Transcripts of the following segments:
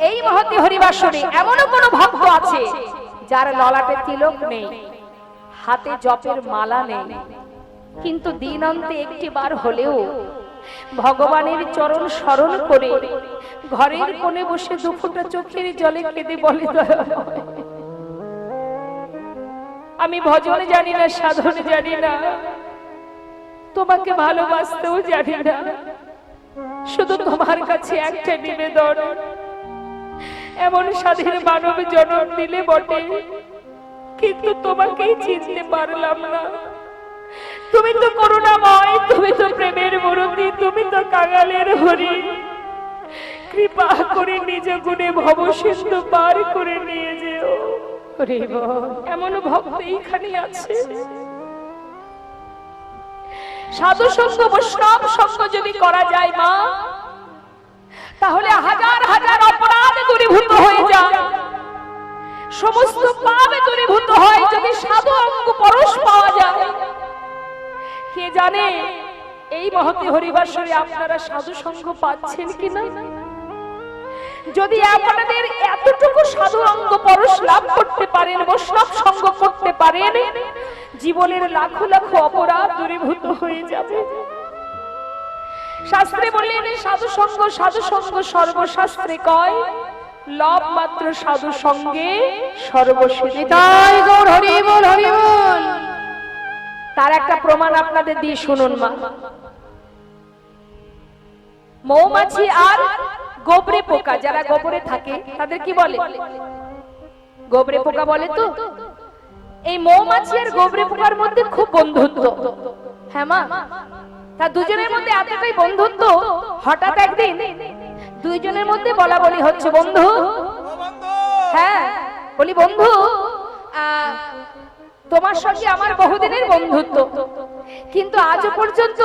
এই মহতী হরিবাসরে এমনও কোন ভক্ত আছে যার ললাটে তিলক নেই, হাতে জপের মালা নেই, কিন্তু দিন অন্তে একটি বার হলেও ভগবানের চরণ স্মরণ করে ঘরের কোণে বসে দুফোঁটা চোখের জলে কেঁদে বলে, আমি ভজন জানি না, সাধন জানি না, তোমাকে ভালোবাসতেও জানি না, শুধু তোমার কাছে একটা নিবেদন, এমন স্বাধীন মানব জন্ম দিলে বটে, কিন্তু তোমাকেই চিনতে পারলাম না। তুমি তো করুণাময়, তুমি তো প্রেমের মূর্তি, তুমি তো কাঙালের হরি, কৃপা করে নিজ গুণে ভবসিন্ধু পার করে নিয়ে যেও। এমন ভক্ত এইখানে আছে। সাধু সঙ্গ বৈষ্ণব সঙ্গ যদি করা যায় মা, তাহলে হাজার হাজার অপরাধ দূরীভূত হয়ে যায়, সমস্ত পাপ দূরীভূত হয় যদি সাধু অঙ্গ পরশ পাওয়া যায়। কে জানে এই মহতী হরিবাসরে আপনারা সাধু সঙ্গ পাচ্ছেন কিনা? যদি আপনাদের এতটুকু সাধু অঙ্গ পরশ লাভ করতে পারেন, বৈষ্ণব সঙ্গ করতে পারেন, জীবনের লাখো লাখো অপরাধ দূরীভূত হয়ে যাবে। শাস্ত্রে বললেন সাধু সঙ্গ সর্বশাস্ত্রে কয়, লব মাত্র সাধু সঙ্গে সর্বসিদ্ধি। তাই গৌর হরি বল, হরি বল। তার একটা প্রমাণ আপনাদের দিয়ে শুনুন মা। মৌমাছি আর গোবরে পোকা, যারা গোবরে থাকে তাদের কি বলে? গোবরে পোকা বলে তো। এই মৌমাছি আর গোবরে পোকার মধ্যে খুব বন্ধুত্ব। হ্যাঁ মা, তা দুজনের মধ্যে এতটাই বন্ধুত্ব, হঠাৎ একদিন দুইজনের মধ্যে বলা বলি হচ্ছে, বন্ধু, হ্যাঁ বলি বন্ধু, তোমার সঙ্গে আমার বহুদিনের বন্ধুত্ব, কিন্তু আজও পর্যন্ত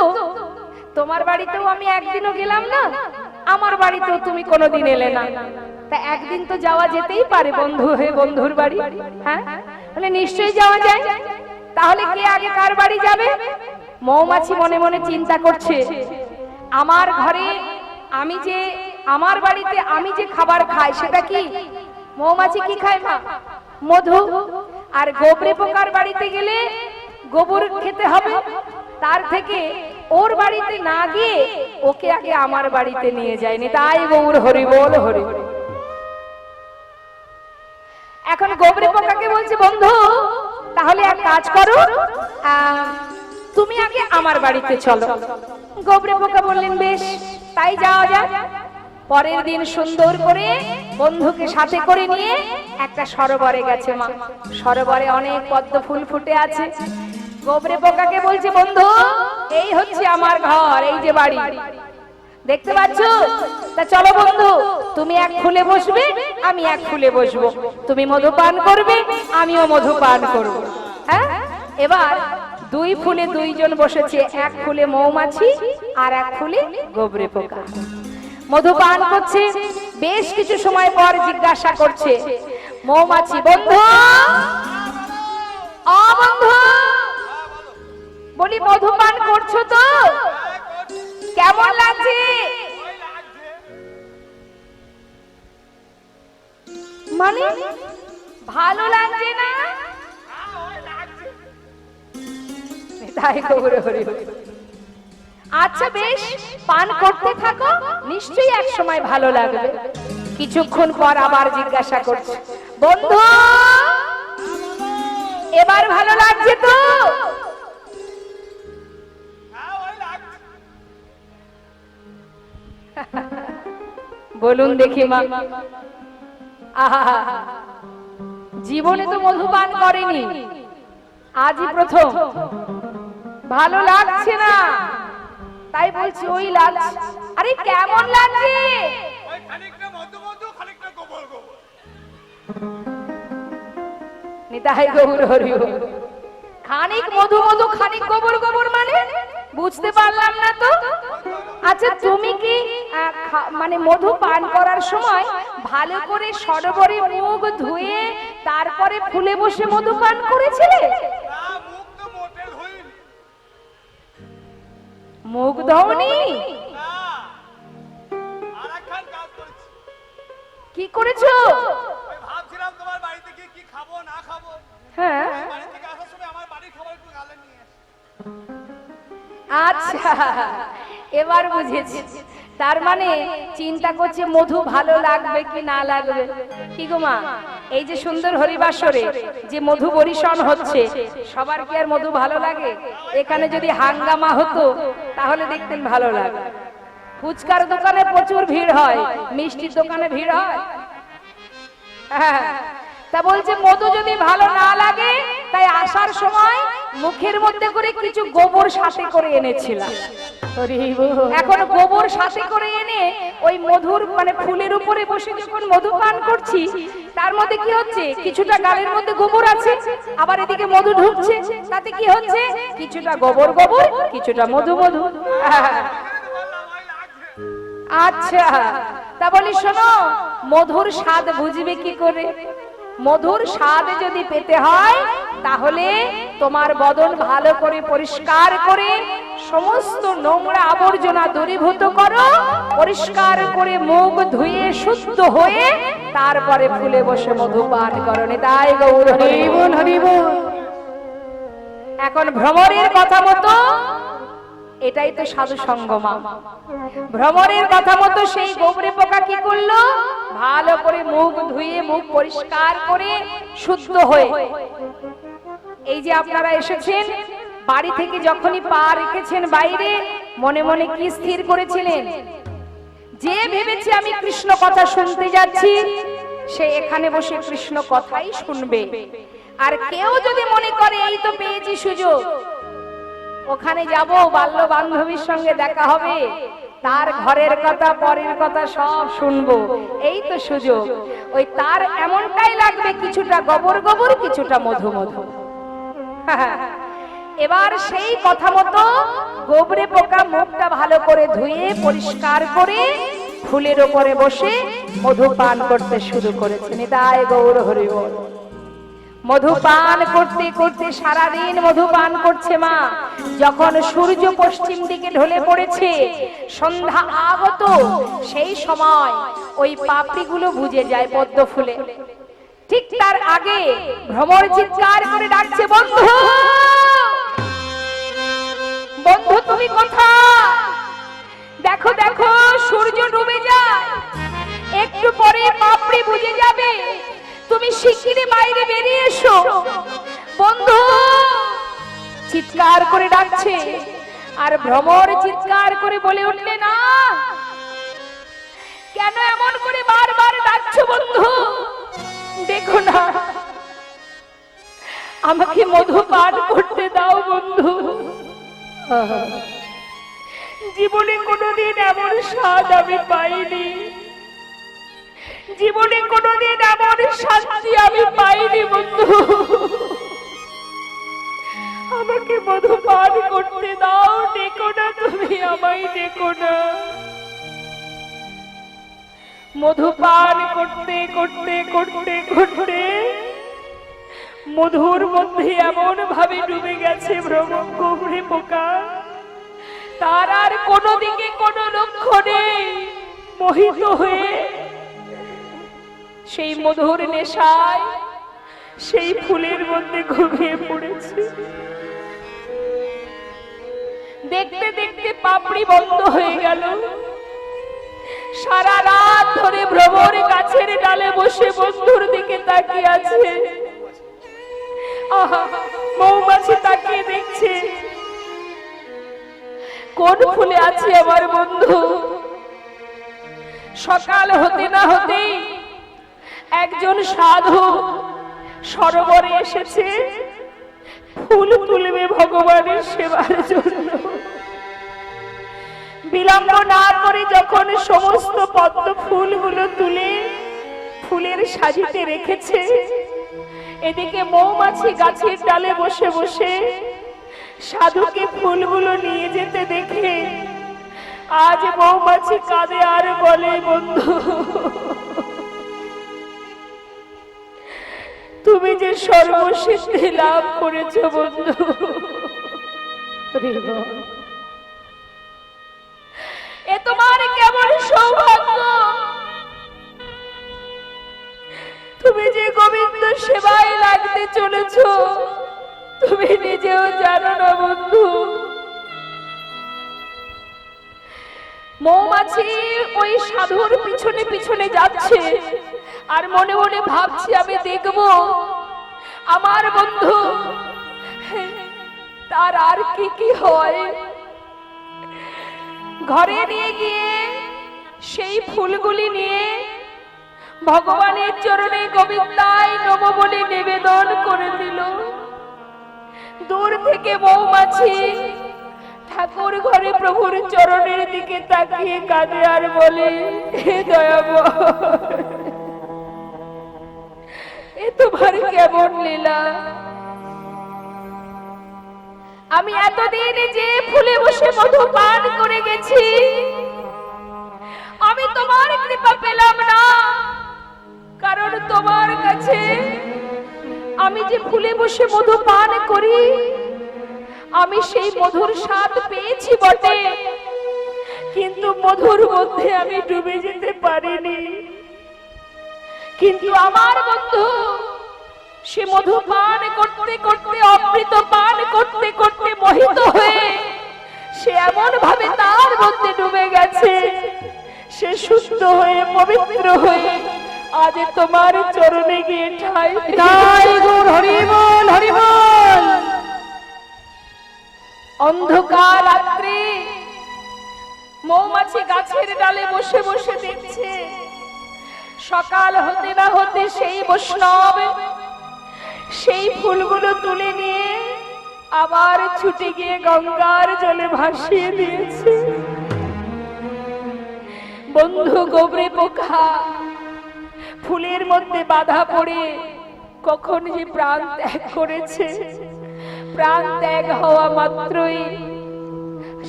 তোমার বাড়িতেও আমি একদিনও গেলাম না, আমার বাড়িতেও তুমি কোনোদিন এলে না, তা একদিন তো যাওয়া যেতেই পারে বন্ধু হয়ে বন্ধুর বাড়ি। হ্যাঁ বলে নিশ্চয়ই যাওয়া যায়। তাহলে কে আগে কার বাড়ি যাবে? মৌমাছি মনে মনে চিন্তা করছে, আমার ঘরে আমি যে, আমার বাড়িতে আমি যে খাবার খাই সেটা কি? মৌমাছি কি খায় মা? মধু। আর গোবরে পোকার বাড়িতে গেলে গোবর খেতে হবে, তার থেকে ওর বাড়িতে না গিয়ে ওকে আগে আমার বাড়িতে নিয়ে যায়নি। তাই গৌর হরি বল, হরি। এখন গোবরে পোকাকে বলছে, বন্ধু তাহলে এক কাজ করো, তুমি আগে আমার বাড়িতে চলো। গোবরে পোকা বললেন বেশ, তাই যাওয়া যাক। পরের দিন সুন্দর করে বন্ধুকে সাথে করে নিয়ে একটা সরোবরে গেছে মা। সরোবরে অনেক পদ্ম ফুল ফুটে আছে। গোবরে পোকাকে বলছে, বন্ধু এই হচ্ছে আমার ঘর, এই যে বাড়ি দেখতে পাচ্ছ, তা চলো বন্ধু, তুমি এক ফুলে বসবে, আমি এক ফুলে বসবো, তুমি মধু পান করবে, আমিও মধু পান করবো। হ্যাঁ, এবার দুই ফুলে দুইজন বসেছে, এক ফুলে মৌমাছি আর এক ফুলে গোবরে পোকা। মধু পান করছে, বেশ কিছু সময় পর জিজ্ঞাসা করছে মৌমাছি, বন্ধু ও বন্ধু, বলি মধু পান করছো তো? কেমন লাগছে? মানে ভালো লাগছে না? তাই গৌর হরি। আচ্ছা বেশ, পান করতে থাকো, নিশ্চয়ই এক সময় ভালো লাগবে। কিছুক্ষণ পর আবার জিজ্ঞাসা করছে, বন্ধু এবার ভালো লাগছে তো? বলুন দেখি মা। আহা, জীবনে তো মধু পান করেনি, আজই প্রথম, ভালো লাগছে না, তাই বলছি ওই লাগছে। আরে কেমন লাগছে? নিতাই গৌর হরি। খানিক মধু মধু খানিক গোবর গোবর মানে বুঝতে পারলাম না তো। আচ্ছা তুমি কি মানে মধু পান করার সময় ভালো করে সরোবরে মুখ ধুয়ে তারপরে ফুলে বসে মধু পান করেছিলে? মুখ ধোনি? কি করেছো? ওই ভাবছিলাম তোমার বাড়িতে গিয়ে কি খাবো না খাবো। হ্যাঁ, বাড়ি থেকে আসার সময় আমার বাড়ির খাবার একটু গালে নিয়ে এসো। আচ্ছা এবার বুঝেছি। তার মানে চিন্তা করছে মধু ভালো লাগবে কি না লাগবে। কি গো মা, এই যে সুন্দর হরিবাসরে যে মধু বরিশন হচ্ছে, সবার কি আর মধু ভালো লাগে? এখানে যদি হাঙ্গামা হতো তাহলে দেখতেন ভালো লাগে। ফুচকার দোকানে প্রচুর ভিড় হয়, মিষ্টির দোকানে ভিড় হয়। হ্যাঁ, তা বলছে মধু যদি ভালো না লাগে তাই আসার সময় মুখের মধ্যে করে কিছু গোবর সাথে করে এনেছিলাম। এখন গোবর সাথে করে এনে ওই মধুর মানে ফুলের উপরে বসে যখন মধু পান করছি, তার মধ্যে কি হচ্ছে, কিছুটা গালের মধ্যে গোবর আছে, আবার এদিকে মধু ঢুকছে, তাতে কি হচ্ছে, কিছুটা গোবর গোবর, কিছুটা মধু মধু। আচ্ছা, তা বলি শোনো, মধুর স্বাদ বুঝবে কি করে? মধুর স্বাদ যদি পেতে হয় তাহলে তোমার বদন ভালো করে পরিষ্কার করে সমস্ত নোংরা আবর্জনা দূরীভূত করো, পরিষ্কার করে মুখ ধুয়ে শুদ্ধ হয়ে তারপরে ফুলে বসে মধু পান করো। তাই গৌর হরিবোল হরিবোল। এখন ভ্রমরের কথা মতো, এটাই তো সাধু সঙ্গমা, ভ্রমরের কথা মতো সেই গোবরে পোকা কি করলো, ভালো করে মুখ ধুয়ে মুখ পরিষ্কার করে শুদ্ধ হয়ে, এই যে আপনারা এসেছেন বাড়ি থেকে যখনই পা রেখেছেন বাইরে, মনে মনে কি স্থির করেছিলেন? যে ভেবেছে আমি কৃষ্ণ কথা শুনতে যাচ্ছি, সে এখানে বসে কৃষ্ণ কথাই শুনবে। আর কেউ যদি মনে করে এই তো পেয়েছি সুযোগ, ওখানে যাব, বাল্য বান্ধবীর সঙ্গে দেখা হবে, তার ঘরের কথা পরের কথা সব শুনবো, এই তো সুযোগ, ওই তার এমনটাই লাগবে, কিছুটা গোবর গোবর, কিছুটা মধু মধু। এবার সেই কথা মতো গোবরে পোকা মুখটা ভালো করে ধুয়ে পরিষ্কার করে ফুলের উপরে বসে মধু পান করতে শুরু করেছেন। তাই গৌর হরিবোল। মধু পান করতে করতে সারাদিন মধু পান করছে মা। যখন সূর্য পশ্চিম দিকে ঢলে পড়েছে, সন্ধ্যা আগত, সেই সময় ওই পাপড়িগুলো বুঝে যায় পদ্ম ফুলে। ঠিক তার আগে ভ্রমর চিৎকার করে ডাকছে, বন্ধু বন্ধু তুমি কোথায়? দেখো দেখো সূর্য ডুবে যায়, একটু পরে পাপড়ি বুঝে যাবে, তুমি শিগগিরই বাইরে বেরিয়ে এসো। বন্ধু চিৎকার করে ডাকছে, আর ভ্রমর চিৎকার করে বলে উঠলে, না কেন এমন করে বারবার ডাকছো বন্ধু? দেখো না, আমাকে মধু পান করতে দাও বন্ধু। জীবনে কোনোদিন এমন স্বাদ আমি পাইনি, জীবনে কোনোদিন এমন শান্তি আমি পাইনি বন্ধু। আমাকে মধু পান করতে দাও, ডেকো না তুমি আমায়, ডেকো না। মধু পান করতে করতে করতে করতে মধুর মধ্যে এমন ভাবে ডুবে গেছে গোবরে পোকা, তার আর কোনো দিকে কোনো লক্ষ্য নেই। মোহিত হয়ে সেই মধুর নেশায় সেই ফুলের মধ্যে ঘুমিয়ে পড়েছে। দেখতে দেখতে পাপড়ি বন্ধ হয়ে গেল। সারা রাত ধরে ভ্রমর গাছের ডালে বসে বন্ধুর দিকে তাকিয়ে আছে। মৌমাছি তাকিয়ে দেখছে কোন ফুলে আছে আমার বন্ধু। সকাল হতে না হতেই একজন সাধু সরোবরে এসেছে ফুল তুলবে ভগবানের সেবার জন্য। বিলম্ব না করে যখন সমস্ত পদ্ম ফুলগুলো তুলে ফুলের সাজিতে রেখেছে, এদিকে মৌমাছি গাছের ডালে বসে বসে সাধুকে ফুলগুলো নিয়ে যেতে দেখে আজ মৌমাছি কাঁদে আর বলে, বন্ধু তুমি যে সর্বসিদ্ধি লাভ করেছ বন্ধু, এ তোমার কেমন সৌভাগ্য। তুমি যে গোবিন্দ সেবায় লাগতে চলেছ তুমি নিজেও জানো না বন্ধু। মৌমাছি ওই সাধুর পিছনে পিছনে যাচ্ছে আর মনে মনে ভাবছি আমি দেখব আমার বন্ধু তার আর কি কি হয়। ঘরে নিয়ে গিয়ে সেই ফুলগুলি নিয়ে ভগবানের চরণে গোবিন্দায় নমঃ বলে নিবেদন করে দিল। দূর থেকে মৌমাছি ঠাকুর ঘরে প্রভুর চরণের দিকে তাকিয়ে কাঁদে আর বলে, হে দয়াময়, এ তোমার কেমন লীলা। আমি এতদিন যে ফুলে বসে মধু পান করে গেছি আমি তোমার কৃপা পেলাম না, কারণ তোমার কাছে আমি যে ফুলে বসে মধু পান করি আমি সেই মধুর স্বাদ পেয়েছি বটে, কিন্তু মধুর মধ্যে আমি ডুবে যেতে পারিনি। কিন্তু আমার বন্ধু সে মধু পান করতে করতে অমৃত পান করতে করতে মোহিত হয়ে সে এমন ভাবে তার মধ্যে ডুবে গেছে সে শুদ্ধ হয়ে পবিত্র হয়ে আজ তোমার চরণে গিয়ে ঠাই তাই গৌর হরি বল হরি বল। অন্ধকার রাত্রে মৌমাছি গাছের ডালে বসে বসে দেখছে সকাল হতে না হতে সেই বৈষ্ণব সেই ফুলগুলো তুলে নিয়ে আবার ছুটে গিয়ে গঙ্গার জলে ভাসিয়ে দিয়েছে। বন্ধু গোবরে পোকা ফুলের মধ্যে বাধা পড়ে কখন যে প্রাণ ত্যাগ করেছে, প্রাণ ত্যাগ হওয়া মাত্রই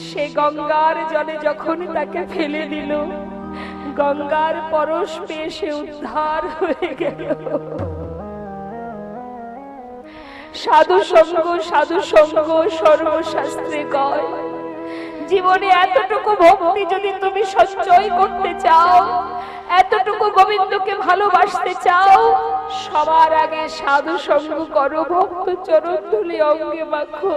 সে গঙ্গার জলে যখন তাকে ফেলে দিল গঙ্গার পরশ পেয়ে সে উদ্ধার হয়ে গেল। সাধু সঙ্গ সর্বশাস্ত্রে কয় জীবনে এতটুকু ভক্তি যদি তুমি সঞ্চয় করতে চাও, এতটুকু গোবিন্দকে ভালোবাসতে চাও, সবার আগে সাধু সঙ্গ করো, ভক্ত চরণ ধুলি অঙ্গে মাখো।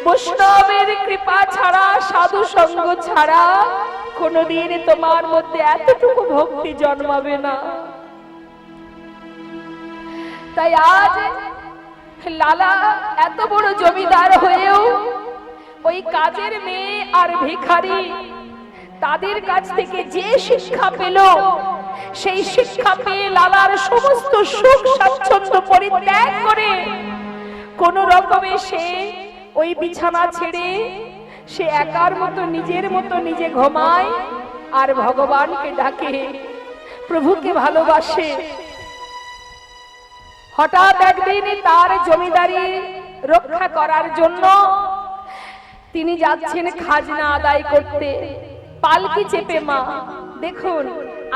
বৈষ্ণবের কৃপা ছাড়া সাধু সঙ্গ ছাড়া কোনদিন তোমার মধ্যে এতটুকু ভক্তি জন্মাবে না। তাই আজ লালা এত বড় জমিদার হয়েও ওই কাজের মেয়ে আর ভিখারি তাদের কাছ থেকে যে শিক্ষা পেল সেই শিক্ষা পেয়ে লালার সমস্ত সুখ স্বাচ্ছন্দ্য পরিত্যাগ করে কোন রকমে সে ওই বিছানা ছেড়ে সে একার মতো নিজের মতো নিজে ঘুমায় আর ভগবানকে ডাকে, প্রভুকে ভালোবাসে। হঠাৎ একদিন তার জমিদারি রক্ষা করার জন্য তিনি যাচ্ছেন খাজনা আদায় করতে, পালকি চেপে মা। দেখুন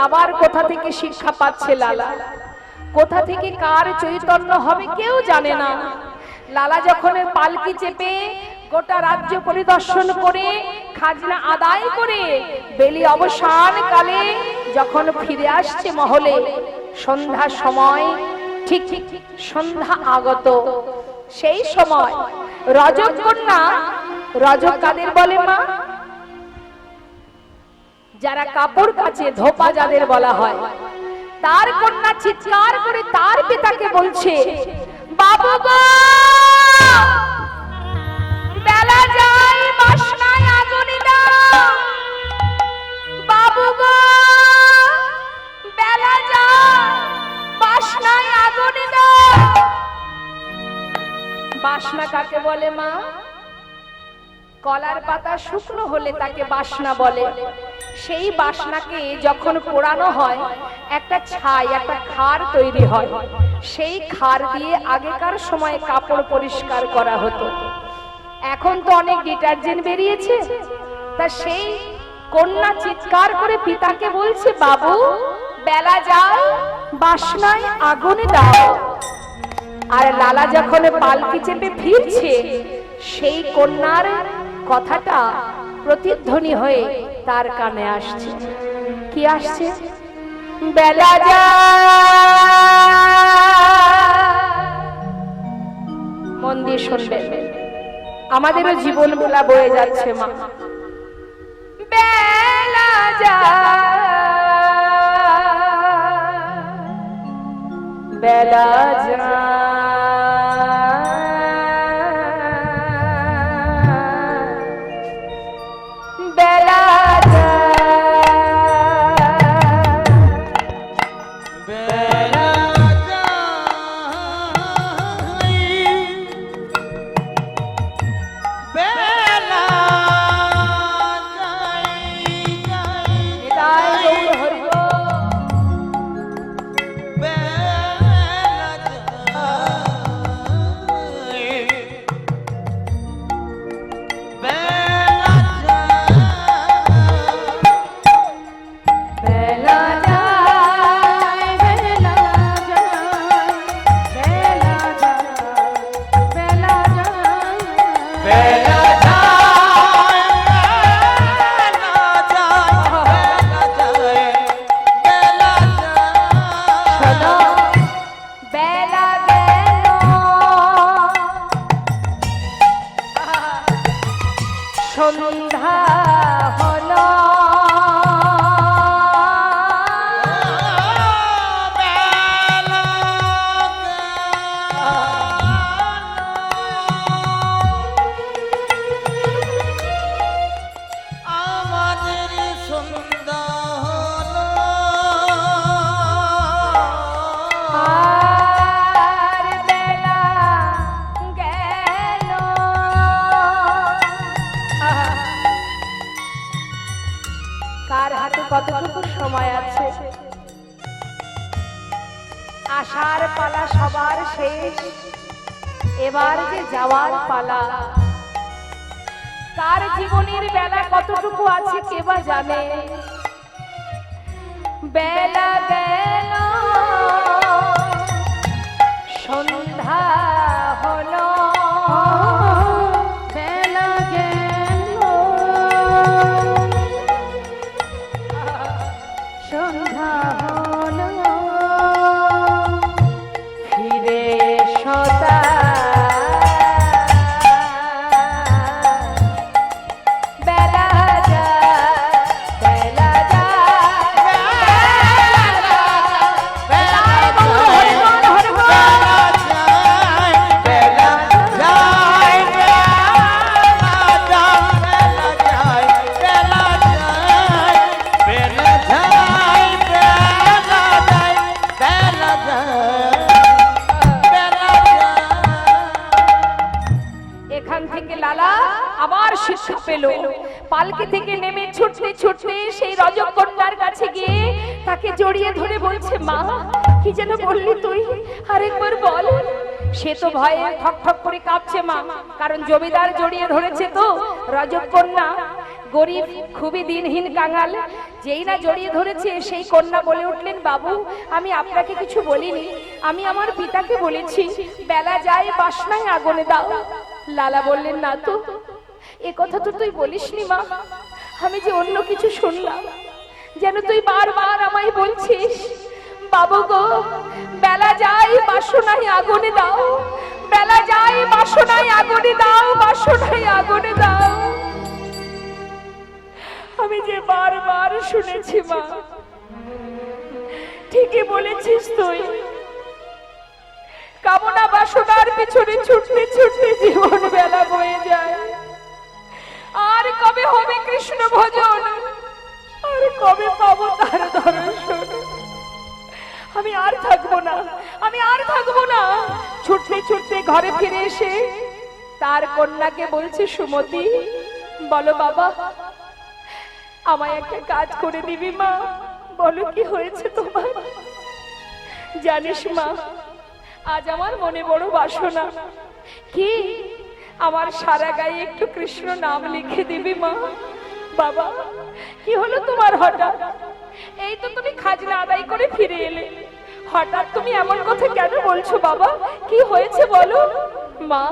আবার কোথা থেকে শিক্ষা পাচ্ছে লালা, কোথা থেকে কার চৈতন্য হবে কেউ জানে না। লালা যখন পালকি চেপে গোটা রাজ্য পরিদর্শন করে খাজনা আদায় করে বেলি অবসান কালে যখন ফিরে আসছে মহলে, সন্ধ্যার সময় ঠিক ঠিক সন্ধ্যা আগত, সেই সময় রজক কন্যা, রজক কাদের বলে মা? যারা কাপড় কাচে, ধোপা যাদের বলা হয়, তার কন্যা চিৎকার করে তার পিতাকে বলছে, বাবু গো বেলা যায় বাসনায় আগুন দাও, বাবু গো বেলা যায় বাসনায় আগুন দাও। বাসনা কাকে বলে মা? কলার পাতা শুকনো হলে তাকে বাসনা বলে। সেই বাসনাকে যখন পোড়ানো হয় একটা ছাই, একটা খার তৈরি হয়, সেই খার দিয়ে আগেকার সময় কাপড় পরিষ্কার করা হতো। এখন তো অনেক ডিটারজেন্ট বেরিয়েছে। তা সেই কন্যা চিৎকার করে পিতাকে বলছে, বাবু বেলা যায় বাসনায় আগুন দাও। আর লালা যখন পালকি চেপে ফিরছে সেই কন্যার কথাটা প্রতিধ্বনি হয়ে তার কানে আসছে। কি আসছে? বেলা মন দিয়ে শুনবেন, আমাদেরও জীবন বেলা বয়ে যাচ্ছে মা। বেলা বেলা বেলা সন্ধ্যা হলো আমাদের সন্ধ্যা হলো আর বেলা গেল। কার হাতে কতটুকু সময় আছে? আসার পালা সবার শেষ, এবার যে যাওয়ার পালা। কার জীবনের বেলা কতটুকু আছে কে বা জানে? বেলা গেল সন্ধ্যা হলো, বেলা গেল সন্ধ্যা হলো, ফিরে সদা বেলা এখান থেকে লালা আবার শিক্ষা পেল। পালকি থেকে নেমে ছুটতে ছুটতে সেই রজকন্যার কাছে গিয়ে তাকে জড়িয়ে ধরে বলছে, মা কি যেন বললি তুই, আরেকবার বল। সে তো ভয়ে ঠক ঠক করে কাঁপছে মা, কারণ জমিদার জড়িয়ে ধরেছে তো। রজকন্যা গরিব, খুবই দিনহীন কাঙাল, যেই না জড়িয়ে ধরেছে সেই কন্যা বলে উঠলেন, বাবু আমি আপনাকে কিছু বলিনি, আমি আমার পিতাকে বলেছি বেলা যায় বাসনায় আগুনে দাও। লালা বললেন, না তো, এ কথা তো তুই বলিসনি মা, আমি যে অন্য কিছু শুনলাম, যেন তুই বারবার আমায় বলছিস বাবু গো বেলা যায় বাসনায় আগুনে দাও, বেলা যায় বাসনায় আগুনে দাও, বাসনায় আগুনে দাও। আমি যে বারবার শুনেছি মা, ঠিকই বলেছিস তুই। কামনা বাসনার পিছনে ছুটতে ছুটতে জীবন বেলা বয়ে যায়। আর কবে হবে কৃষ্ণ ভজন, আর কবে পাবো তার দর্শন? আমি আর থাকবো না, আমি আর থাকবো না। ছুটতে ছুটতে ঘরে ফিরে এসে তার কন্যাকে বলছে, সুমতি বলো বাবা, আমায় একটা কাজ করে দিবি মা? বলো কি হয়েছে তোমার? জানিস মা, আজ আমার মনে বড় বাসনা। কি? আমার সারা গায়ে একটু কৃষ্ণ নাম লিখে দিবি মা? বাবা কি হলো তোমার হঠাৎ? এই তো তুমি খাজনা আদায় করে ফিরে এলে, হঠাৎ তুমি এমন কথা কেন বলছো বাবা? কি হয়েছে বলো? মা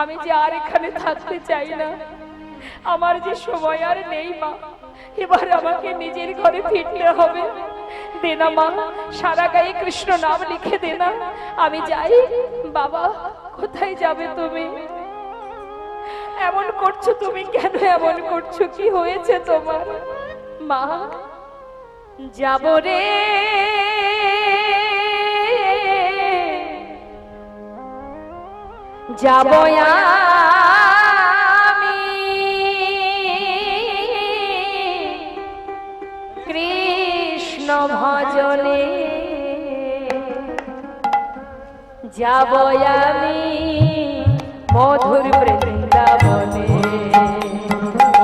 আমি যে আর এখানে থাকতে চাই না, আমার যে সময় আর নেই মা, এবার আমাকে নিজের ঘরে ফিরতে হবে। দে না মা, সারা গায়ে কৃষ্ণ নাম লিখে দে না, আমি যাই। বাবা, কোথায় যাবে তুমি? এমন করছো তুমি কেন? এমন করছো, কি হয়েছে তোমার? মা, যাব রে, যাব আমি কৃষ্ণ ভজনে, যাব আমি মধুর বৃন্দাবনে।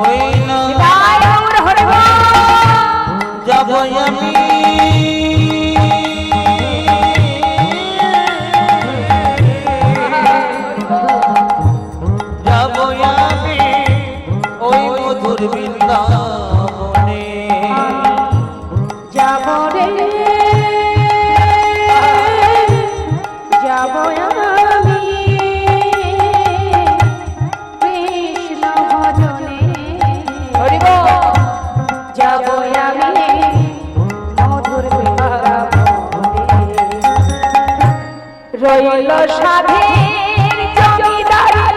ওই না জয় গৌর হরি বল। যাব আমি যাব আমি ওই মধুর বৃন্দাবনে। যাব রে, যাব আমি কৃষ্ণ ভজনে। হরি বল। যাব আমি মধুর বৃন্দাবনে। রইল সাধের জমিদারি,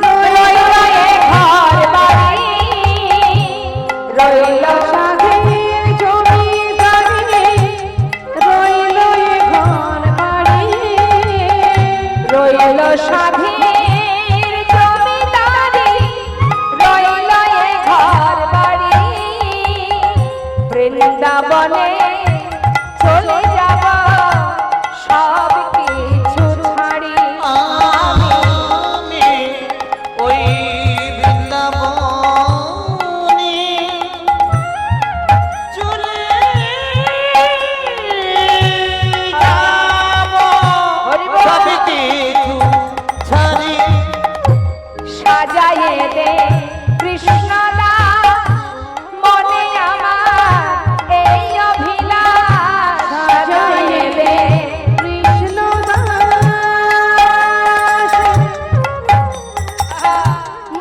রইল এ ঘর বাড়ি, রইল সাধের জমিদারি, রইল এ ঘর বাড়ি, রইল সাধের জমিদারি, রইল এ ঘর বাড়ি। বৃন্দাবনে চলে যাব সব কিছু ছাড়ি। আমি ওই বৃন্দাবনে চলে যাব হরি বল। সব কিছু ছাড়ি। সাজায়ে দে কৃষ্ণদাস, মনে আমার এই অভিলাষ। সাজায়ে দে কৃষ্ণদাস,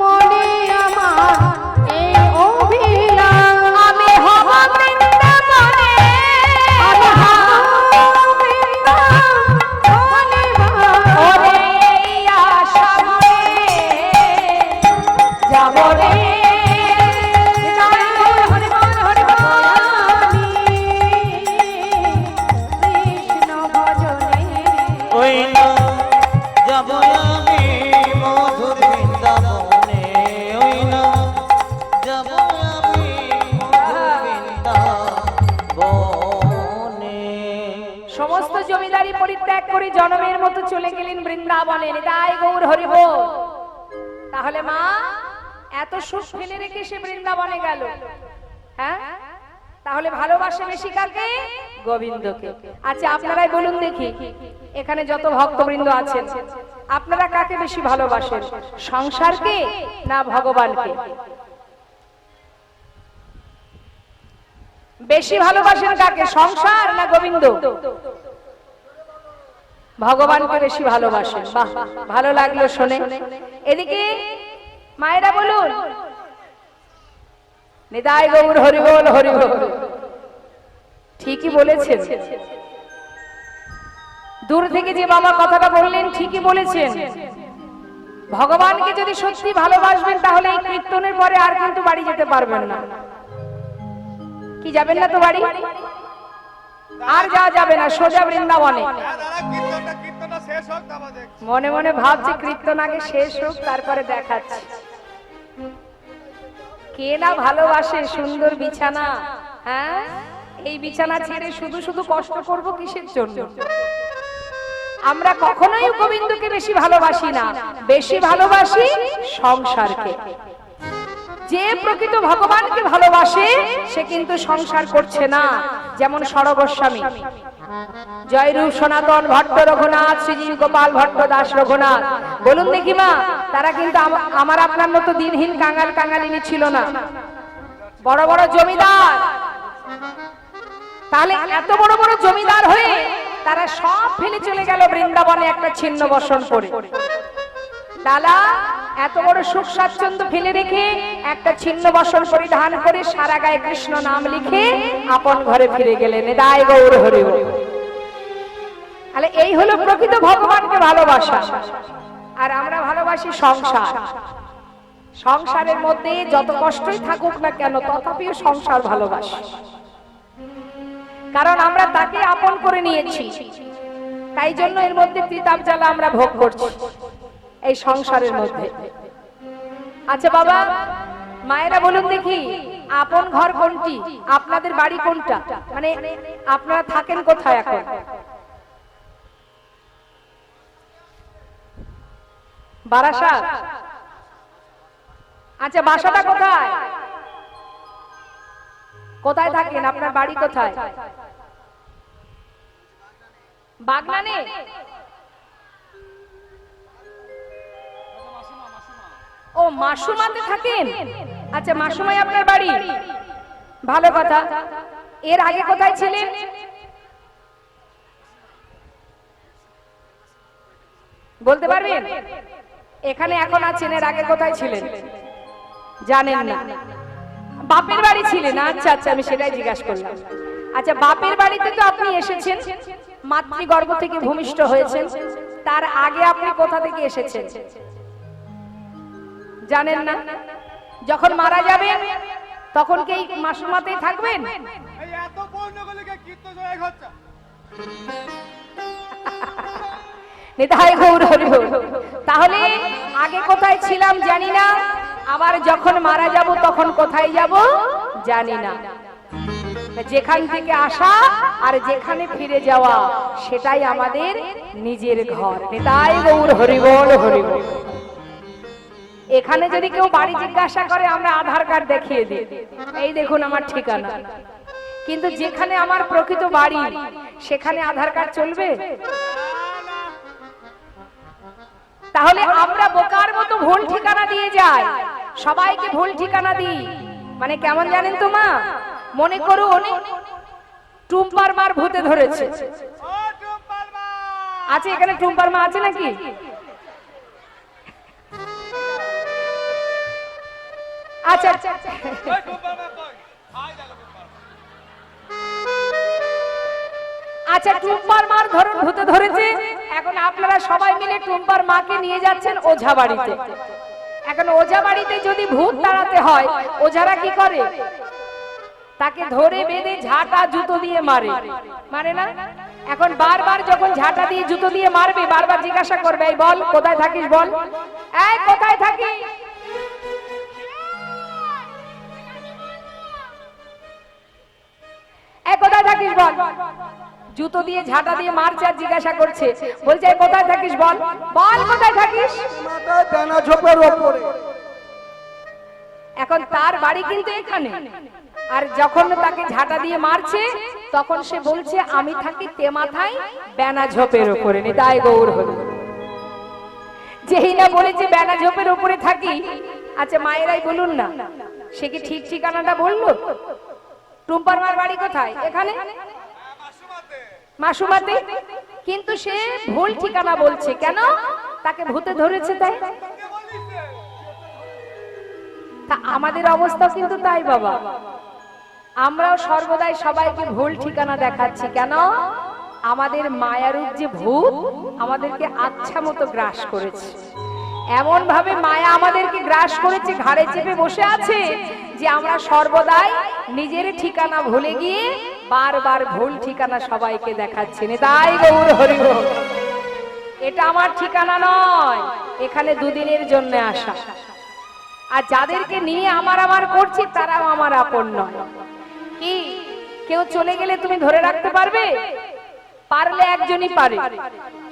মনে আমার এই অভিলাষ। আমি হব বৃন্দাবনে, আমি হব বৃন্দাবনে, ওরে এই আশা মনে যাব রে। হরি বল, হরি বল। কৃষ্ণ ভজনে। ওই না যাব আমি মধুর বৃন্দাবনে। ওই না যাব আমি মধুর বৃন্দাবনে। সমস্ত জমিদারি পরিত্যাগ করে জনমের মতো চলে গেলেন বৃন্দাবনে। নিতাই গৌর হরি বল। তাহলে মা এত সুখ ফেলে রেখে সে বৃন্দাবনে গেল, হ্যাঁ? তাহলে ভালোবাসে বেশি কাকে? গোবিন্দকে। আচ্ছা আপনারাই বলুন দেখি, এখানে যত ভক্তবৃন্দ আছেন আপনারা কাকে বেশি ভালোবাসেন? সংসারকে না ভগবানকে? বেশি ভালোবাসেন কাকে, সংসার না গোবিন্দ? ভগবানকে বেশি ভালোবাসেন। বাহ, ভালো লাগলো শুনে। এদিকে মায়েরা বলুন, নিতাই গৌর হরি বল, হরি বল। ঠিকই বলেছেন, দূর থেকে যে বাবা কথাটা বললেন ঠিকই বলেছেন। ভগবানকে যদি সত্যি ভালোবাসবেন তাহলে এই কীর্তনের পরে আর কিন্তু বাড়ি যেতে পারবেন না। কি যাবেন না তো বাড়ি? আর যাওয়া যাবে না, সোজা বৃন্দাবনে। দাদা কীর্তনটা শেষ হোক, তারপর দেখছি। মনে মনে ভাবছি কীর্তন আগে শেষ হোক তারপরে দেখাচ্ছি। কে না ভালোবাসে সুন্দর বিছানা, হ্যাঁ? এই বিছানা ছেড়ে শুধু শুধু কষ্ট করব কিসের জন্য? আমরা কখনোই গোবিন্দকে বেশি ভালোবাসি না, বেশি ভালোবাসি সংসারকে। যে প্রকৃত ভগবানকে ভালোবাসে সে কিন্তু সংসার করছে না। যেমন সরগোস্বামী, জয়রূপ সনাতন ভট্ট রঘুনাথ, শ্রীজীব গোপাল ভট্ট দাস রঘুনাথ। বলুন দেখি মা, তারা কিন্তু আমার আপনার মতো দিনহীন কাঙাল কাঙালিনী ছিল না, বড় বড় জমিদার। তাহলে এত বড় বড় জমিদার হয়ে তারা সব ফেলে চলে গেল বৃন্দাবনে একটা ছিন্ন বসন করে। ডালা এত বড় সুখ স্বাচ্ছন্দ্য ফেলে রেখে একটা ছিন্ন বসন পরিধান করে সারা গায়ে কৃষ্ণ নাম লিখে আপন ঘরে ফিরে গেলেন। দায় গৌর হরি বল। তাহলে এই হলো প্রকৃত ভগবানকে ভালোবাসা। আর আমরা ভালোবাসি সংসার। সংসারের মধ্যে যত কষ্টই থাকুক না কেন তথাপিও সংসার ভালোবাসি, কারণ আমরা তাকে আপন করে নিয়েছি। তাই জন্য এর মধ্যে তিতাব জ্বালা আমরা ভোগ করছি এই সংসারের মধ্যে। আচ্ছা বাবা, মায়েরা বলুন দেখি, আপন ঘর কোনটি? আপনাদের বাড়ি কোনটা? মানে আপনারা থাকেন কোথায় এখন? বারাসাত। আচ্ছা, বাসাটা কোথায়? কোথায় থাকেন? আপনার বাড়ি কোথায়? বাগনানে? ও, মাসুমাতে থাকেন। আচ্ছা, মাসুমাই আপনার বাড়ি, ভালো কথা। এর আগে কোথায় ছিলেন? বলতে পারবেন? এখানে এখন আছেন, এর আগে কোথায় ছিলেন জানেন না? বাপের বাড়ি ছিলেন। আচ্ছা আচ্ছা, আমি সেটাই জিজ্ঞাসা করলাম। আচ্ছা, বাপের বাড়িতে তো আপনি এসেছেন, মাতৃগর্ভ থেকে ভূমিষ্ঠ হয়েছেন। তার আগে আপনি কোথা থেকে এসেছেন জানেন না? যখন মারা যাবেন তখন কি এই মাসুমাতেই থাকবেন? এই এত পূর্ণগুলিকে কীর্তন জয় হচ্ছে। নিতাই গৌর হরি বল। তাহলে আগে কোথায় ছিলাম জানি না, আবার যখন মারা যাব তখন কোথায় যাব জানি না। যেখান থেকে আসা আর যেখানে ফিরে যাওয়া সেটাই আমাদের নিজের ঘর। নিতাই গৌর হরি বল, হরি বল। এখানে যদি কেউ বাড়ি জিজ্ঞাসা করে আমরা আধার কার্ড দেখিয়ে দিই, এই দেখুন আমার ঠিকানা। কিন্তু যেখানে আমার প্রকৃত বাড়ি সেখানে আধার কার্ড চলবে? তাহলে আমরা বোকার মতো ভুল ঠিকানা দিয়ে যাই, সবাইকে ভুল ঠিকানা দিই। মানে কেমন জানেন তো মা? মনে করুন টুম্পার মার ভূতে ধরেছে। ও টুম্পার মা! আছে এখানে টুম্পার মা আছে নাকি? আচ্ছা আচ্ছা, ওই টুম্পার মা কই? হাই দেখো টুম্পার মা। আচ্ছা, টুম্পার মার ধরুন ভূতে ধরেছে। এখন আপনারা সবাই মিলে টুম্পার মাকে নিয়ে যাচ্ছেন ওঝা বাড়িতে। এখন ওঝা বাড়িতে যদি ভূত তাড়াতে হয়, ওঝারা কি করে? তাকে ধরে বেঁধে ঝাঁটা জুতো দিয়ে মারে, মারে না? এখন বারবার যখন ঝাঁটা দিয়ে জুতো দিয়ে মারবে, বারবার জিজ্ঞাসা করবে, এই বল কোথায় থাকিস, বল এই কোথায় থাকিস। এই কোথায় থাকিস বল। জুতো দিয়ে ঝাঁটা দিয়ে মারছে আর জিজ্ঞাসা করছে, বলছে এই কোথায় থাকিস, বল বল কোথায় থাকিস। মাথায় দানা ঝোপের ওপরে। এখন তার বাড়ি কিন্তু এখানে, আর যখন তাকে ঝাঁটা দিয়ে মারছে তখন সে বলছে আমি থাকি তেমাথায় বেনা ঝোপের উপরে। নিতাই গৌর হরি। যেই না বলেছে বেনা ঝোপের উপরে থাকি। আচ্ছা মায়েরাই বলুন না, সে কি ঠিক ঠিকানাটা বললো? টুম্পার মার বাড়ি কোথায়? এখানে মাসুমাতে। কিন্তু সে ভুল ঠিকানা বলছে। কেন? তাকে ভূতে ধরেছে তাই। তা আমাদের অবস্থা কিন্তু তাই বাবা, আমরাও সর্বদাই সবাইকে ভুল ঠিকানা দেখাচ্ছি। কেন? আমাদের মায়ারূপ যে ভূত আমাদেরকে আচ্ছা মতো গ্রাস করেছে। এমন ভাবে মায়া আমাদেরকে গ্রাস করেছে, ঘাড়ে চেপে বসে আছে যে আমরা সর্বদাই নিজের ঠিকানা ভুলে গিয়ে বারবার ভুল ঠিকানা সবাইকে দেখাচ্ছি। নিতাই গৌর হরি বল। এটা আমার ঠিকানা নয়, এখানে দুদিনের জন্য আসা। আর যাদেরকে নিয়ে আমার আমার করছি তারাও আমার আপন নয়। কি কেউ চলে গেলে তুমি ধরে রাখতে পারবে? পারলে একজনই পারে,